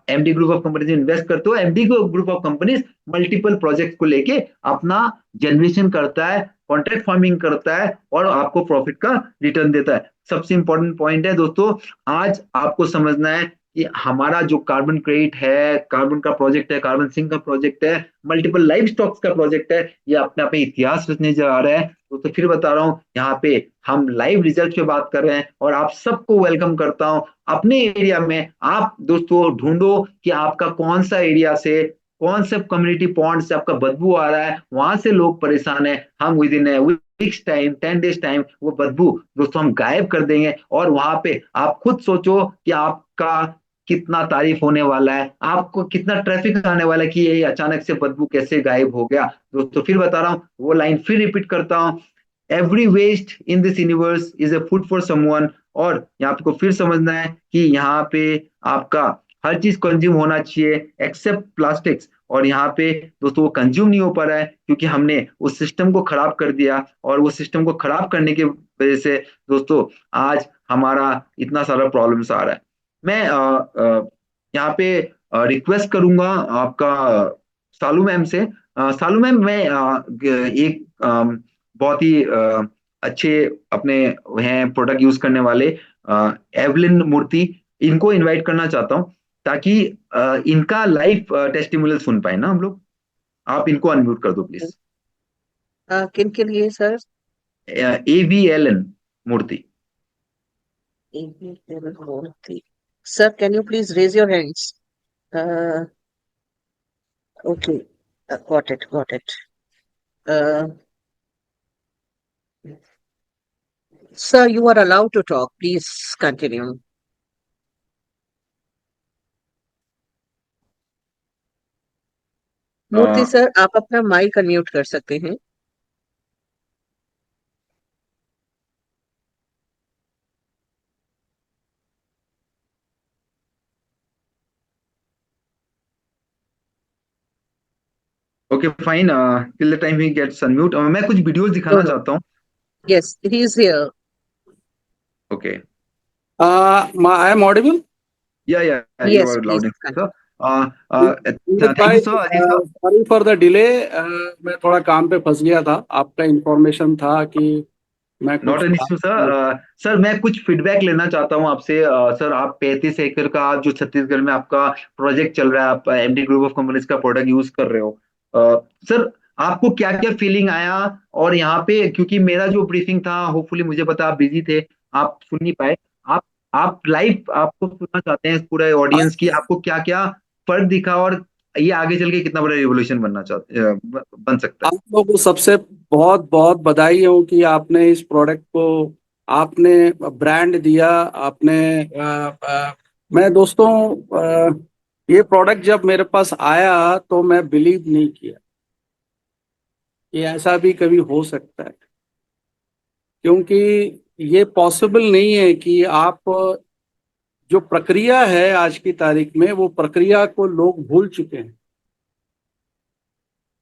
एमडी ग्रुप ऑफ कंपनीज में इन्वेस्ट करते हो। MD group of companies multiple project को लेके अपना जनरेशन करता है, कॉन्ट्रैक्ट फार्मिंग करता है, और आपको प्रॉफिट का रिटर्न देता है। सबसे इंपॉर्टेंट पॉइंट है दोस्तों, आज आपको समझना है कि हमारा जो कार्बन क्रेडिट है, कार्बन का प्रोजेक्ट है, कार्बन सिंक का प्रोजेक्ट है, मल्टीपल लाइफ स्टॉक्स का प्रोजेक्ट है, ये अपने आप में इतिहास रचने जा रहा है। तो फिर बता रहा हूँ, यहाँ पे हम लाइव रिजल्ट पे बात कर रहे हैं, और आप सबको वेलकम करता हूँ अपने एरिया में। आप दोस्तों ढूंढो कि आपका कौन सा एरिया से, कौन से कम्युनिटी पॉइंट से आपका बदबू आ रहा है, वहां से लोग परेशान है, हम with in weeks time, 10 days time वो बदबू दोस्तों हम गायब कर देंगे। और वहां पे आप खुद सोचो कि आपका कितना तारीफ होने वाला है, आपको कितना ट्रैफिक आने वाला है कि ये अचानक से बदबू कैसे गायब हो गया। दोस्तों फिर बता रहा हूँ, वो लाइन फिर रिपीट करता हूँ, every waste in this universe is a food for someone. और यहाँ आपको फिर समझना है कि यहाँ पे आपका हर चीज कंज्यूम होना चाहिए एक्सेप्ट प्लास्टिक्स, और यहाँ पे दोस्तों वो कंज्यूम नहीं हो पा रहा है क्योंकि हमने उस सिस्टम को खराब कर दिया, और वो सिस्टम को खराब करने की वजह से दोस्तों आज हमारा इतना सारा प्रॉब्लम्स आ रहा है। मैं यहाँ पे रिक्वेस्ट करूंगा आपका सालू मैम से। सालू मैम, मैं एक बहुत ही अच्छे अपने हैं प्रोडक्ट यूज करने वाले एवलिन मूर्ति, इनको इनवाइट करना चाहता हूँ, ताकि इनका लाइव टेस्टिमोनियल सुन पाए ना हम लोग। आप इनको अनम्यूट कर दो प्लीज। किन के लिए sir? AVLN Murthy. Sir can you please raise your hands? Okay, got it, got it. Sir you are allowed to talk, please continue. Murthy sir, आप अपना माइक अनम्यूट कर सकते हैं। Okay fine, till the time he gets unmute, मैं कुछ videos नो दिखाना नो, चाहता हूँ। Yes he is here. Okay. I am audible? या you yes are please loud and Vineet thank भाई, you sir, Ajay sir. Sorry for the delay. मैं थोड़ा काम पे फंस गया था। आपका इंफॉर्मेशन था कि मैं नॉट कुछ एन काम इश्यू सर। सर मैं कुछ फीडबैक लेना चाहता हूँ आपसे। सर आप 35 एकड़ का जो छत्तीसगढ़ में आपका प्रोजेक्ट चल रहा है, आप एमडी ग्रुप ऑफ कंपनीज का प्रोडक्ट यूज कर रहे हो, सर आपको क्या क्या फीलिंग आया? और यहाँ पे क्योंकि मेरा जो ब्रीफिंग था, होपफुली मुझे पता आप बिजी थे, आप सुन नहीं पाए। आप आप लाइव आपको सुनना चाहते हैं पूरे ऑडियंस की, आपको क्या क्या फर्क दिखा, और ये आगे चल के कितना बड़ा रिवोल्यूशन बनना चाहते बन सकता है? आप लोगों को सबसे बहुत बहुत बधाई हो कि आपने इस प्रोडक्ट को आपने ब्रांड दिया। आपने मैं दोस्तों, ये प्रोडक्ट जब मेरे पास आया तो मैं बिलीव नहीं किया कि ऐसा भी कभी हो सकता है, क्योंकि ये पॉसिबल नहीं है कि आप जो प्रक्रिया है आज की तारीख में, वो प्रक्रिया को लोग भूल चुके हैं।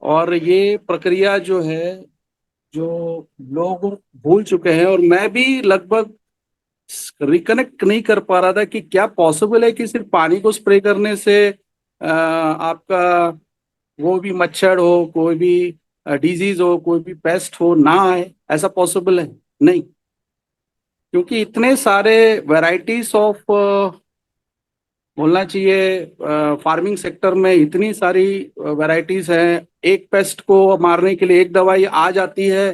और ये प्रक्रिया जो है, जो लोग भूल चुके हैं, और मैं भी लगभग रिकनेक्ट नहीं कर पा रहा था कि क्या पॉसिबल है कि सिर्फ पानी को स्प्रे करने से आपका वो भी मच्छर हो, कोई भी डिजीज हो, कोई भी पेस्ट हो, ना आए, ऐसा पॉसिबल है? नहीं, क्योंकि इतने सारे वैरायटीज ऑफ, बोलना चाहिए, फार्मिंग सेक्टर में इतनी सारी वैरायटीज हैं। एक पेस्ट को मारने के लिए एक दवाई आ जाती है,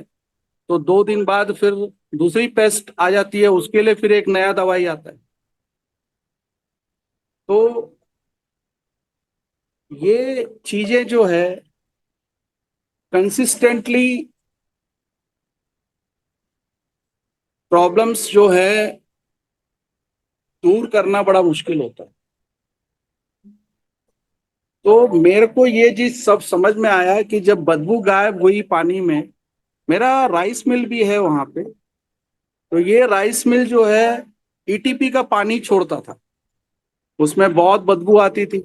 तो 2 दिन बाद फिर दूसरी पेस्ट आ जाती है, उसके लिए फिर एक नया दवाई आता है। तो ये चीजें जो है कंसिस्टेंटली, प्रॉब्लम्स जो है दूर करना बड़ा मुश्किल होता है। तो मेरे को ये चीज सब समझ में आया कि जब बदबू गायब हुई पानी में, मेरा राइस मिल भी है वहां पे, तो ये राइस मिल जो है ईटीपी का पानी छोड़ता था, उसमें बहुत बदबू आती थी।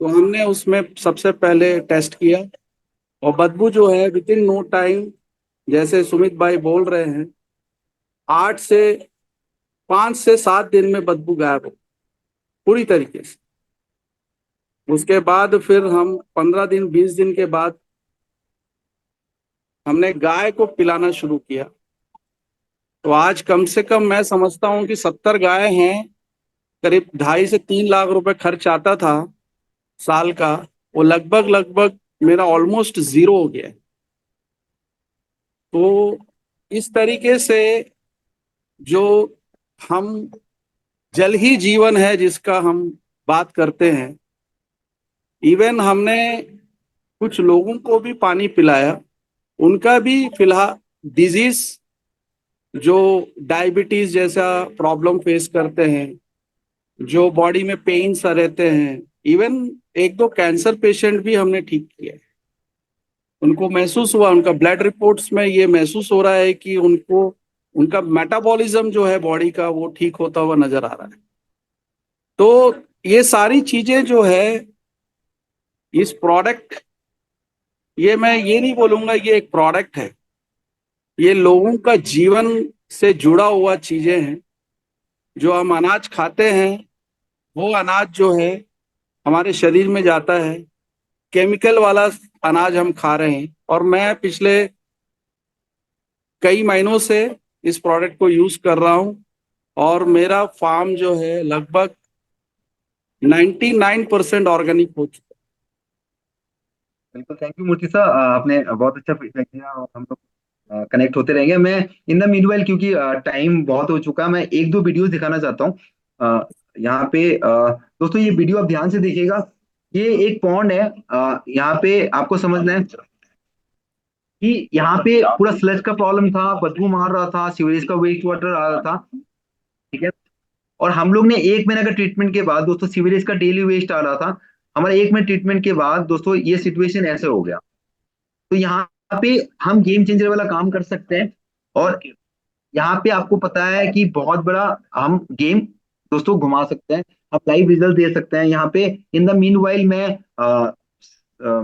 तो हमने उसमें सबसे पहले टेस्ट किया, और बदबू जो है विद इन नो टाइम, जैसे सुमित भाई बोल रहे हैं, 5 से 7 दिन में बदबू गायब हो पूरी तरीके से। उसके बाद फिर हम 15 दिन 20 दिन के बाद हमने गाय को पिलाना शुरू किया। तो आज कम से कम मैं समझता हूँ कि 70 गाय हैं, करीब 2.5 से 3 लाख रुपए खर्च आता था साल का, वो लगभग लगभग मेरा ऑलमोस्ट जीरो हो गया है। तो इस तरीके से जो हम, जल ही जीवन है जिसका हम बात करते हैं, इवन हमने कुछ लोगों को भी पानी पिलाया, उनका भी फिलहाल डिजीज, जो डायबिटीज जैसा प्रॉब्लम फेस करते हैं, जो बॉडी में पेन्स रहते हैं, इवन एक दो कैंसर पेशेंट भी हमने ठीक किया। उनको महसूस हुआ, उनका ब्लड रिपोर्ट्स में ये महसूस हो रहा है कि उनको, उनका मेटाबॉलिज्म जो है बॉडी का, वो ठीक होता हुआ नजर आ रहा है। तो ये सारी चीजें जो है इस प्रोडक्ट, ये मैं ये नहीं बोलूंगा ये एक प्रोडक्ट है, ये लोगों का जीवन से जुड़ा हुआ चीजें हैं। जो हम अनाज खाते हैं, वो अनाज जो है हमारे शरीर में जाता है, केमिकल वाला अनाज हम खा रहे हैं। और मैं पिछले कई महीनों से इस प्रोडक्ट को यूज कर रहा हूं, और मेरा फार्म जो है लगभग 99% ऑर्गेनिक हो चुका बिल्कुल, थैंक यू मूर्ति साहब, आपने बहुत अच्छा फीडबैक दिया और हम लोग कनेक्ट होते रहेंगे। मैं इन द मीनवाइल, क्योंकि टाइम बहुत हो चुका, मैं एक दो वीडियोस दिखाना चाहता हूँ। यहाँ पे दोस्तों ये वीडियो आप ध्यान से देखिएगा। ये एक पॉन्ड है, यहाँ पे आपको समझना है कि यहाँ पे पूरा स्लज का प्रॉब्लम था, बदबू मार रहा था, सीवरेज का वेस्ट वाटर आ रहा था। ठीक है। और हम लोग ने 1 महीने का ट्रीटमेंट के बाद दोस्तों, सीवरेज का डेली वेस्ट आ रहा था। हमारे 1 महीने ट्रीटमेंट के बाद दोस्तों ये सिचुएशन ऐसे हो गया। तो यहाँ पे हम गेम चेंजर वाला काम कर सकते हैं। और यहाँ पे आपको पता है कि बहुत बड़ा हम गेम दोस्तों घुमा सकते हैं, हम लाइव रिजल्ट दे सकते हैं यहाँ पे। इन द मीन वाइल मैं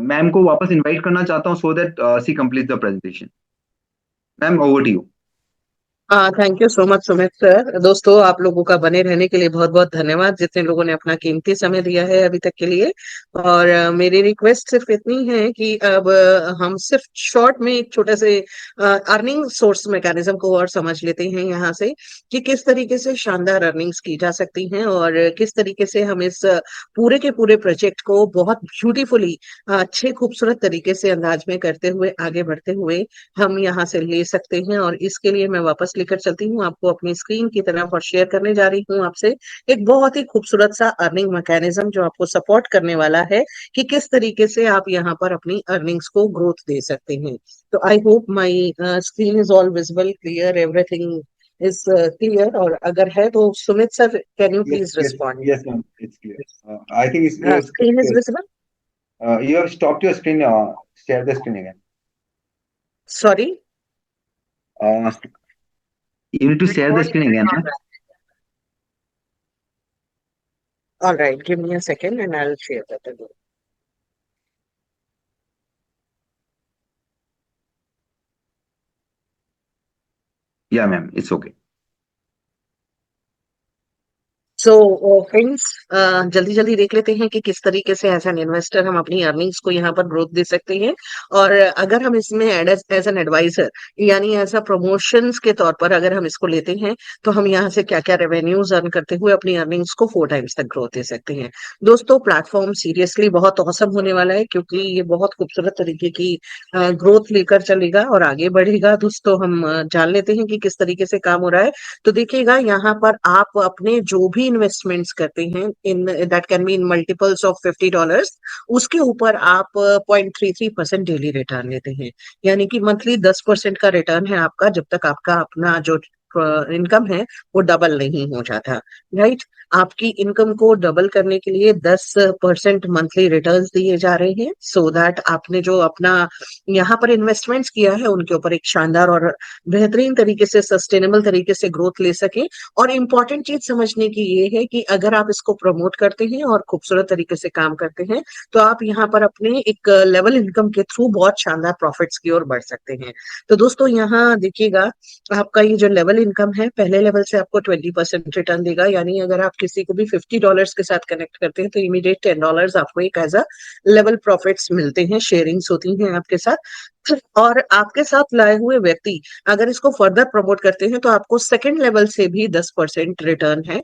मैम को वापस इनवाइट करना चाहता हूँ, so that she complete the presentation. Ma'am, over to you. Thank you so much Sumit sir. दोस्तों, आप लोगों का बने रहने के लिए बहुत बहुत धन्यवाद, जितने लोगों ने अपना कीमती समय दिया है अभी तक के लिए। और मेरी रिक्वेस्ट सिर्फ इतनी है कि अब हम सिर्फ शॉर्ट में एक छोटे से अर्निंग सोर्स मैकेनिज्म को और समझ लेते हैं यहाँ से, कि किस तरीके से शानदार अर्निंग्स की जा सकती हैं, और किस तरीके से हम इस पूरे के पूरे प्रोजेक्ट को बहुत ब्यूटीफुली, अच्छे खूबसूरत तरीके से अंदाज में करते हुए आगे बढ़ते हुए हम यहाँ से ले सकते हैं। और इसके लिए मैं वापस लेकर चलती हूँ आपको अपनी स्क्रीन की तरफ, और शेयर करने जा रही हूँ आपसे एक बहुत ही खूबसूरत सा अर्निंग मैकेनिज्म, जो आपको सपोर्ट करने वाला है कि किस तरीके से आप यहाँ पर अपनी अर्निंग्स को ग्रोथ दे सकते हैं। तो I hope my screen is all visible, clear, everything is clear. और अगर है तो Sumit sir, can you Yes, please yes, respond? yes, ma'am. It's clear. I think it's your screen is visible? you have stopped your screen. Share the screen again. Sorry? Uh, you need to share the screen again, huh? All right, give me a second and I'll share that again. Yeah, ma'am. It's okay. So friends, जल्दी जल्दी देख लेते हैं कि किस तरीके से as an investor हम अपनी अर्निंग्स को यहाँ पर ग्रोथ दे सकते हैं। और अगर हम इसमें एज एन एडवाइजर यानी एज अ प्रमोशंस के तौर पर अगर हम इसको लेते हैं, तो हम यहाँ से क्या क्या रेवेन्यूज अर्न करते हुए अपनी अर्निंग्स को 4 टाइम्स तक ग्रोथ दे सकते हैं। दोस्तों, प्लेटफॉर्म सीरियसली बहुत औसम होने वाला है, क्योंकि ये बहुत खूबसूरत तरीके की ग्रोथ लेकर चलेगा और आगे बढ़ेगा। दोस्तों, हम जान लेते हैं कि किस तरीके से काम हो रहा है। तो देखिएगा, यहाँ पर आप अपने जो भी इन्वेस्टमेंट्स करते हैं, in that can be in multiples of $50, उसके ऊपर आप 0.33% डेली रिटर्न लेते हैं। यानी कि मंथली 10% का रिटर्न है आपका, जब तक आपका अपना जो इनकम है वो डबल नहीं हो जाता। राइट? आपकी इनकम को डबल करने के लिए 10% मंथली रिटर्न्स दिए जा रहे हैं, सो दैट आपने जो अपना यहाँ पर इन्वेस्टमेंट्स किया है उनके ऊपर एक शानदार और बेहतरीन तरीके से, सस्टेनेबल तरीके से ग्रोथ ले सके। और इम्पॉर्टेंट चीज समझने की ये है कि अगर आप इसको प्रमोट करते हैं और खूबसूरत तरीके से काम करते हैं, तो आप यहाँ पर अपने एक लेवल इनकम के थ्रू बहुत शानदार प्रॉफिट्स की ओर बढ़ सकते हैं। तो दोस्तों, यहाँ देखिएगा, आपका ये जो लेवल इनकम है, पहले लेवल से आपको 20% रिटर्न देगा। यानी अगर आप किसी को भी $50 के साथ कनेक्ट करते हैं, तो इमीडिएट $10 आपको एक एज अ लेवल प्रॉफिट्स मिलते हैं, शेयरिंग्स होती हैं आपके साथ। और आपके साथ लाए हुए व्यक्ति अगर इसको फर्दर प्रमोट करते हैं, तो आपको सेकंड लेवल से भी 10% रिटर्न है।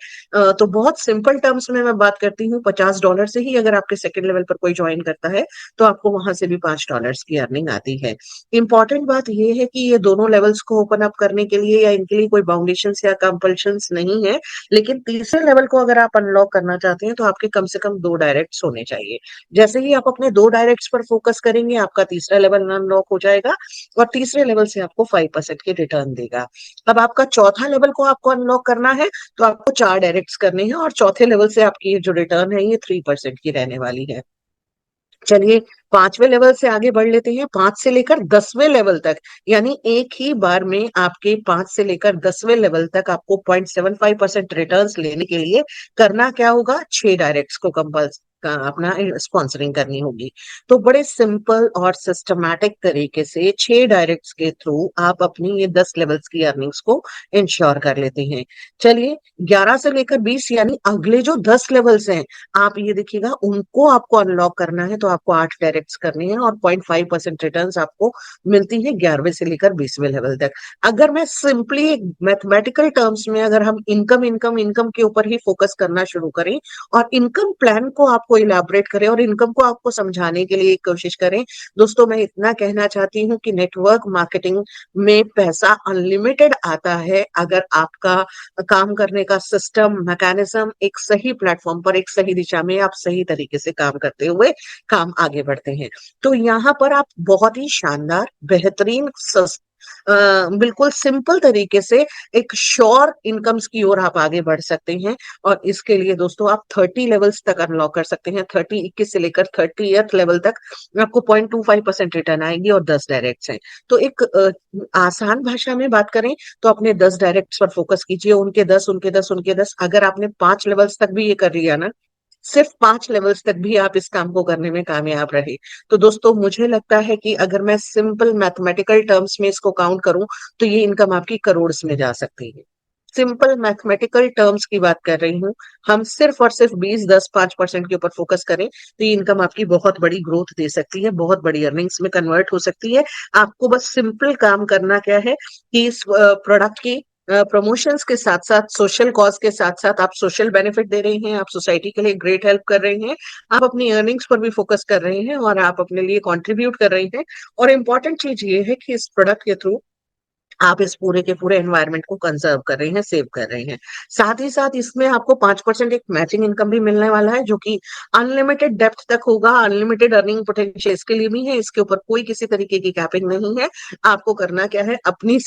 तो बहुत सिंपल टर्म्स में मैं बात करती हूँ, $50 से ही अगर आपके सेकंड लेवल पर कोई ज्वाइन करता है, तो आपको वहां से भी $5 की अर्निंग आती है। इंपॉर्टेंट बात ये है कि ये दोनों लेवल्स को ओपन अप करने के लिए या इनके लिए कोई बाउंडेशन या कंपल्शंस नहीं है। लेकिन तीसरे लेवल को अगर आप अनलॉक करना चाहते हैं, तो आपके कम से कम 2 डायरेक्ट्स होने चाहिए। जैसे ही आप अपने 2 डायरेक्ट्स पर फोकस करेंगे, आपका तीसरा लेवल अनलॉक हो जाएगा और तीसरे लेवल से आपको 5% की रिटर्न देगा। अब आपका चौथा लेवल को आपको अनलॉक करना है, तो आपको 4 डायरेक्ट्स करने हैं और चौथे लेवल से आपकी ये जो रिटर्न है, ये 3% की रहने वाली है। चलिए, 5वें लेवल से आगे बढ़ लेते हैं, 5 से लेकर 10वें लेवल तक। यानी एक ही बार में आपके 5 से लेकर 10वें लेवल तक आपको 0.75% रिटर्न लेने के लिए करना क्या होगा? 6 डायरेक्ट्स को कंपल्स का अपना स्पॉन्सरिंग करनी होगी। तो बड़े सिंपल और सिस्टमैटिक तरीके से 6 डायरेक्ट्स के थ्रू आप अपनी ये 10 लेवल्स की अर्निंग्स को इंश्योर कर लेते हैं। चलिए, 11 से लेकर 20 यानी अगले जो 10 लेवल्स हैं, आप ये देखिएगा, उनको आपको अनलॉक करना है, तो आपको 8 डायरेक्ट्स करने हैं और 0.5% रिटर्न आपको मिलती है 11वें से लेकर 20वें लेवल तक। अगर मैं सिंपली मैथमेटिकल टर्म्स में, अगर हम इनकम इनकम इनकम के ऊपर ही फोकस करना शुरू करें और इनकम प्लान को आपको इलाबरेट करें और इनकम को आपको समझाने के लिए कोशिश करें, दोस्तों, मैं इतना कहना चाहती हूँ कि नेटवर्क मार्केटिंग में पैसा अनलिमिटेड आता है, अगर आपका काम करने का सिस्टम, मैकेनिज्म एक सही प्लेटफॉर्म पर, एक सही दिशा में आप सही तरीके से काम करते हुए काम आगे बढ़ते हैं। तो यहाँ पर आप बहुत ही शानदार, बेहतरीन, बिल्कुल सिंपल तरीके से एक श्योर इनकम्स की ओर आप आगे बढ़ सकते हैं। और इसके लिए दोस्तों, आप 30 लेवल्स तक अनलॉक कर सकते हैं। 21 से लेकर 30th लेवल तक आपको 0.25% रिटर्न आएगी और 10 डायरेक्ट्स हैं। तो एक आसान भाषा में बात करें, तो अपने 10 डायरेक्ट्स पर फोकस कीजिए, उनके 10, उनके 10, उनके 10। अगर आपने 5 लेवल्स तक भी ये कर लिया ना, सिर्फ 5 लेवल्स तक भी आप इस काम को करने में कामयाब रहे, तो दोस्तों, मुझे लगता है कि अगर मैं सिंपल मैथमेटिकल टर्म्स में इसको काउंट करूं, तो ये इनकम आपकी करोड़ में जा सकती है। सिंपल मैथमेटिकल टर्म्स की बात कर रही हूँ। हम सिर्फ और सिर्फ 20, 10, 5% के ऊपर फोकस करें, तो ये इनकम आपकी बहुत बड़ी ग्रोथ दे सकती है, बहुत बड़ी अर्निंग्स में कन्वर्ट हो सकती है। आपको बस सिंपल काम करना क्या है कि इस प्रोडक्ट की प्रमोशंस के साथ साथ, सोशल कॉज के साथ साथ, आप सोशल बेनिफिट दे रहे हैं, आप सोसाइटी के लिए ग्रेट हेल्प कर रहे हैं, आप अपनी अर्निंग्स पर भी फोकस कर रहे हैं और आप अपने लिए कंट्रीब्यूट कर रहे हैं। और इम्पोर्टेंट चीज ये है कि इस प्रोडक्ट के थ्रू आप इस पूरे के पूरे एनवायरनमेंट को कंजर्व कर रहे हैं, सेव कर रहे हैं। साथ ही साथ इसमें आपको 5% एक मैचिंग इनकम भी मिलने वाला है, जो कि अनलिमिटेड डेप्थ तक होगा, अनलिमिटेड अर्निंग पोटेंशियल इसके लिए भी है। इसके ऊपर कोई किसी तरीके की कैपिंग नहीं है। आपको करना क्या है? अपनी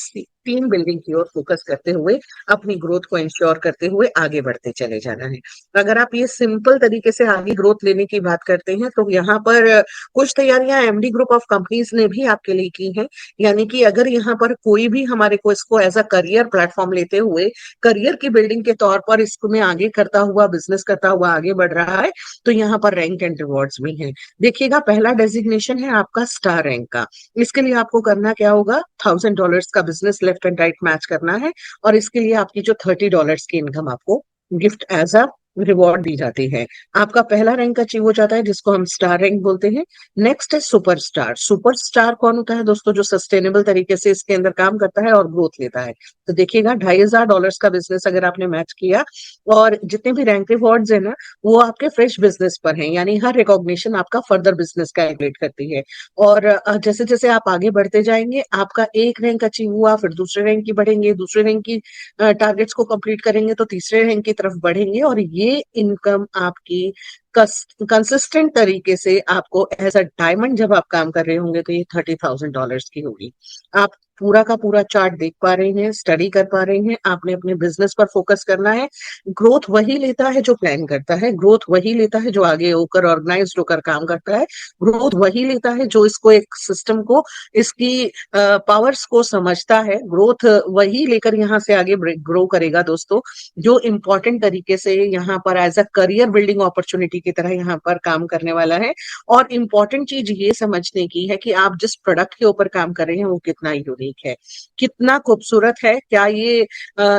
टीम बिल्डिंग की ओर फोकस करते हुए, अपनी ग्रोथ को इंश्योर करते हुए आगे बढ़ते चले जाना है। अगर आप ये सिंपल तरीके से आगे ग्रोथ लेने की बात करते हैं, तो यहाँ पर कुछ तैयारियां एमडी ग्रुप ऑफ कंपनीज ने भी आपके लिए की हैं। यानी कि अगर यहाँ पर कोई भी हमारे को इसको एज अ करियर प्लेटफॉर्म लेते हुए, करियर की बिल्डिंग के तौर पर इसको में आगे करता हुआ, बिजनेस करता हुआ आगे बढ़ रहा है, तो यहाँ पर रैंक एंड रिवॉर्ड्स भी हैं। देखिएगा, पहला डेजिग्नेशन है आपका स्टार रैंक का। इसके लिए आपको करना क्या होगा? $1000 का business left and right match करना है और इसके लिए आपकी जो $30 की इनकम आपको गिफ्ट एज अ रिवॉर्ड दी जाती है। आपका पहला रैंक अचीव हो जाता है जिसको हम स्टार रैंक बोलते हैं। नेक्स्ट है सुपरस्टार। सुपरस्टार कौन होता है दोस्तों? जो सस्टेनेबल तरीके से इसके अंदर काम करता है और ग्रोथ लेता है। तो देखिएगा, $2,500 का बिजनेस अगर आपने मैच किया, और जितने भी रैंक रिवॉर्ड्स है ना, वो आपके फ्रेश बिजनेस पर हैं, यानी हर रिकॉग्निशन आपका फर्दर बिजनेस कैलकुलेट करती है। और जैसे जैसे आप आगे बढ़ते जाएंगे, आपका एक रैंक अचीव हुआ, फिर दूसरे रैंक की बढ़ेंगे, दूसरे रैंक की टारगेट्स को कंप्लीट करेंगे तो तीसरे रैंक की तरफ बढ़ेंगे, और ये इनकम आपकी कंसिस्टेंट तरीके से आपको एज अ डायमंड जब आप काम कर रहे होंगे तो ये $30,000 की होगी। आप पूरा का पूरा चार्ट देख पा रहे हैं, स्टडी कर पा रहे हैं, आपने अपने बिजनेस पर फोकस करना है। ग्रोथ वही लेता है जो प्लान करता है, ग्रोथ वही लेता है जो आगे होकर ऑर्गेनाइज्ड होकर काम करता है, ग्रोथ वही लेता है जो इसको एक सिस्टम को, इसकी पावर्स को समझता है। ग्रोथ वही लेकर यहाँ से आगे ग्रो करेगा दोस्तों, जो इम्पोर्टेंट तरीके से यहाँ पर as a career building opportunity की तरह यहाँ पर काम करने वाला है। और इम्पोर्टेंट चीज ये समझने की है कि आप जिस प्रोडक्ट के ऊपर काम कर रहे हैं वो कितना यूनिक है, कितना खूबसूरत है। क्या ये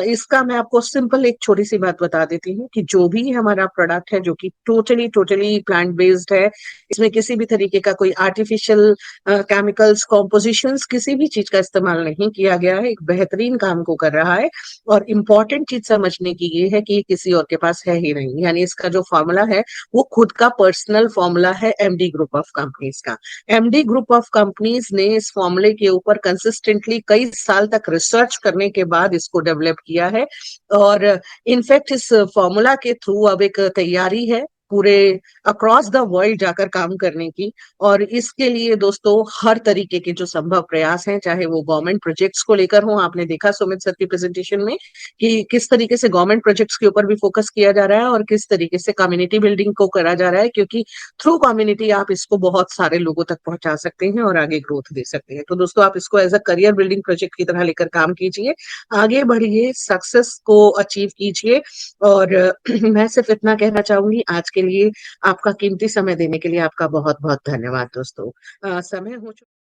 इसका मैं आपको सिंपल एक छोटी सी बात बता देती हूँ कि जो भी हमारा प्रोडक्ट है, जो कि टोटली टोटली प्लांट बेस्ड है, इसमें किसी भी तरीके का कोई आर्टिफिशियल केमिकल्स, कॉम्पोजिशंस, किसी भी चीज का इस्तेमाल नहीं किया गया है, एक बेहतरीन काम को कर रहा है। और इम्पोर्टेंट चीज समझने की ये है कि ये किसी और के पास है ही नहीं, यानी इसका जो फॉर्मूला है वो खुद का पर्सनल फॉर्मूला है एमडी ग्रुप ऑफ कंपनीज का। एमडी ग्रुप ऑफ कंपनीज ने इस फॉर्मूले के ऊपर कंसिस्टेंटली कई साल तक रिसर्च करने के बाद इसको डेवलप किया है। और इनफैक्ट इस फॉर्मूला के थ्रू अब एक तैयारी है पूरे अक्रॉस द वर्ल्ड जाकर काम करने की। और इसके लिए दोस्तों हर तरीके के जो संभव प्रयास हैं, चाहे वो गवर्नमेंट प्रोजेक्ट्स को लेकर हो, आपने देखा सुमित सर की प्रेजेंटेशन में कि किस तरीके से गवर्नमेंट प्रोजेक्ट्स के ऊपर भी फोकस किया जा रहा है, और किस तरीके से कम्युनिटी बिल्डिंग को करा जा रहा है, क्योंकि थ्रू कम्युनिटी आप इसको बहुत सारे लोगों तक पहुंचा सकते हैं और आगे ग्रोथ दे सकते हैं। तो दोस्तों, आप इसको as a career building project की तरह लेकर काम कीजिए, आगे बढ़िए, सक्सेस को अचीव कीजिए। और मैं सिर्फ इतना कहना चाहूंगी, आज के लिए आपका कीमती समय देने के लिए आपका बहुत बहुत धन्यवाद दोस्तों। समय हो चुका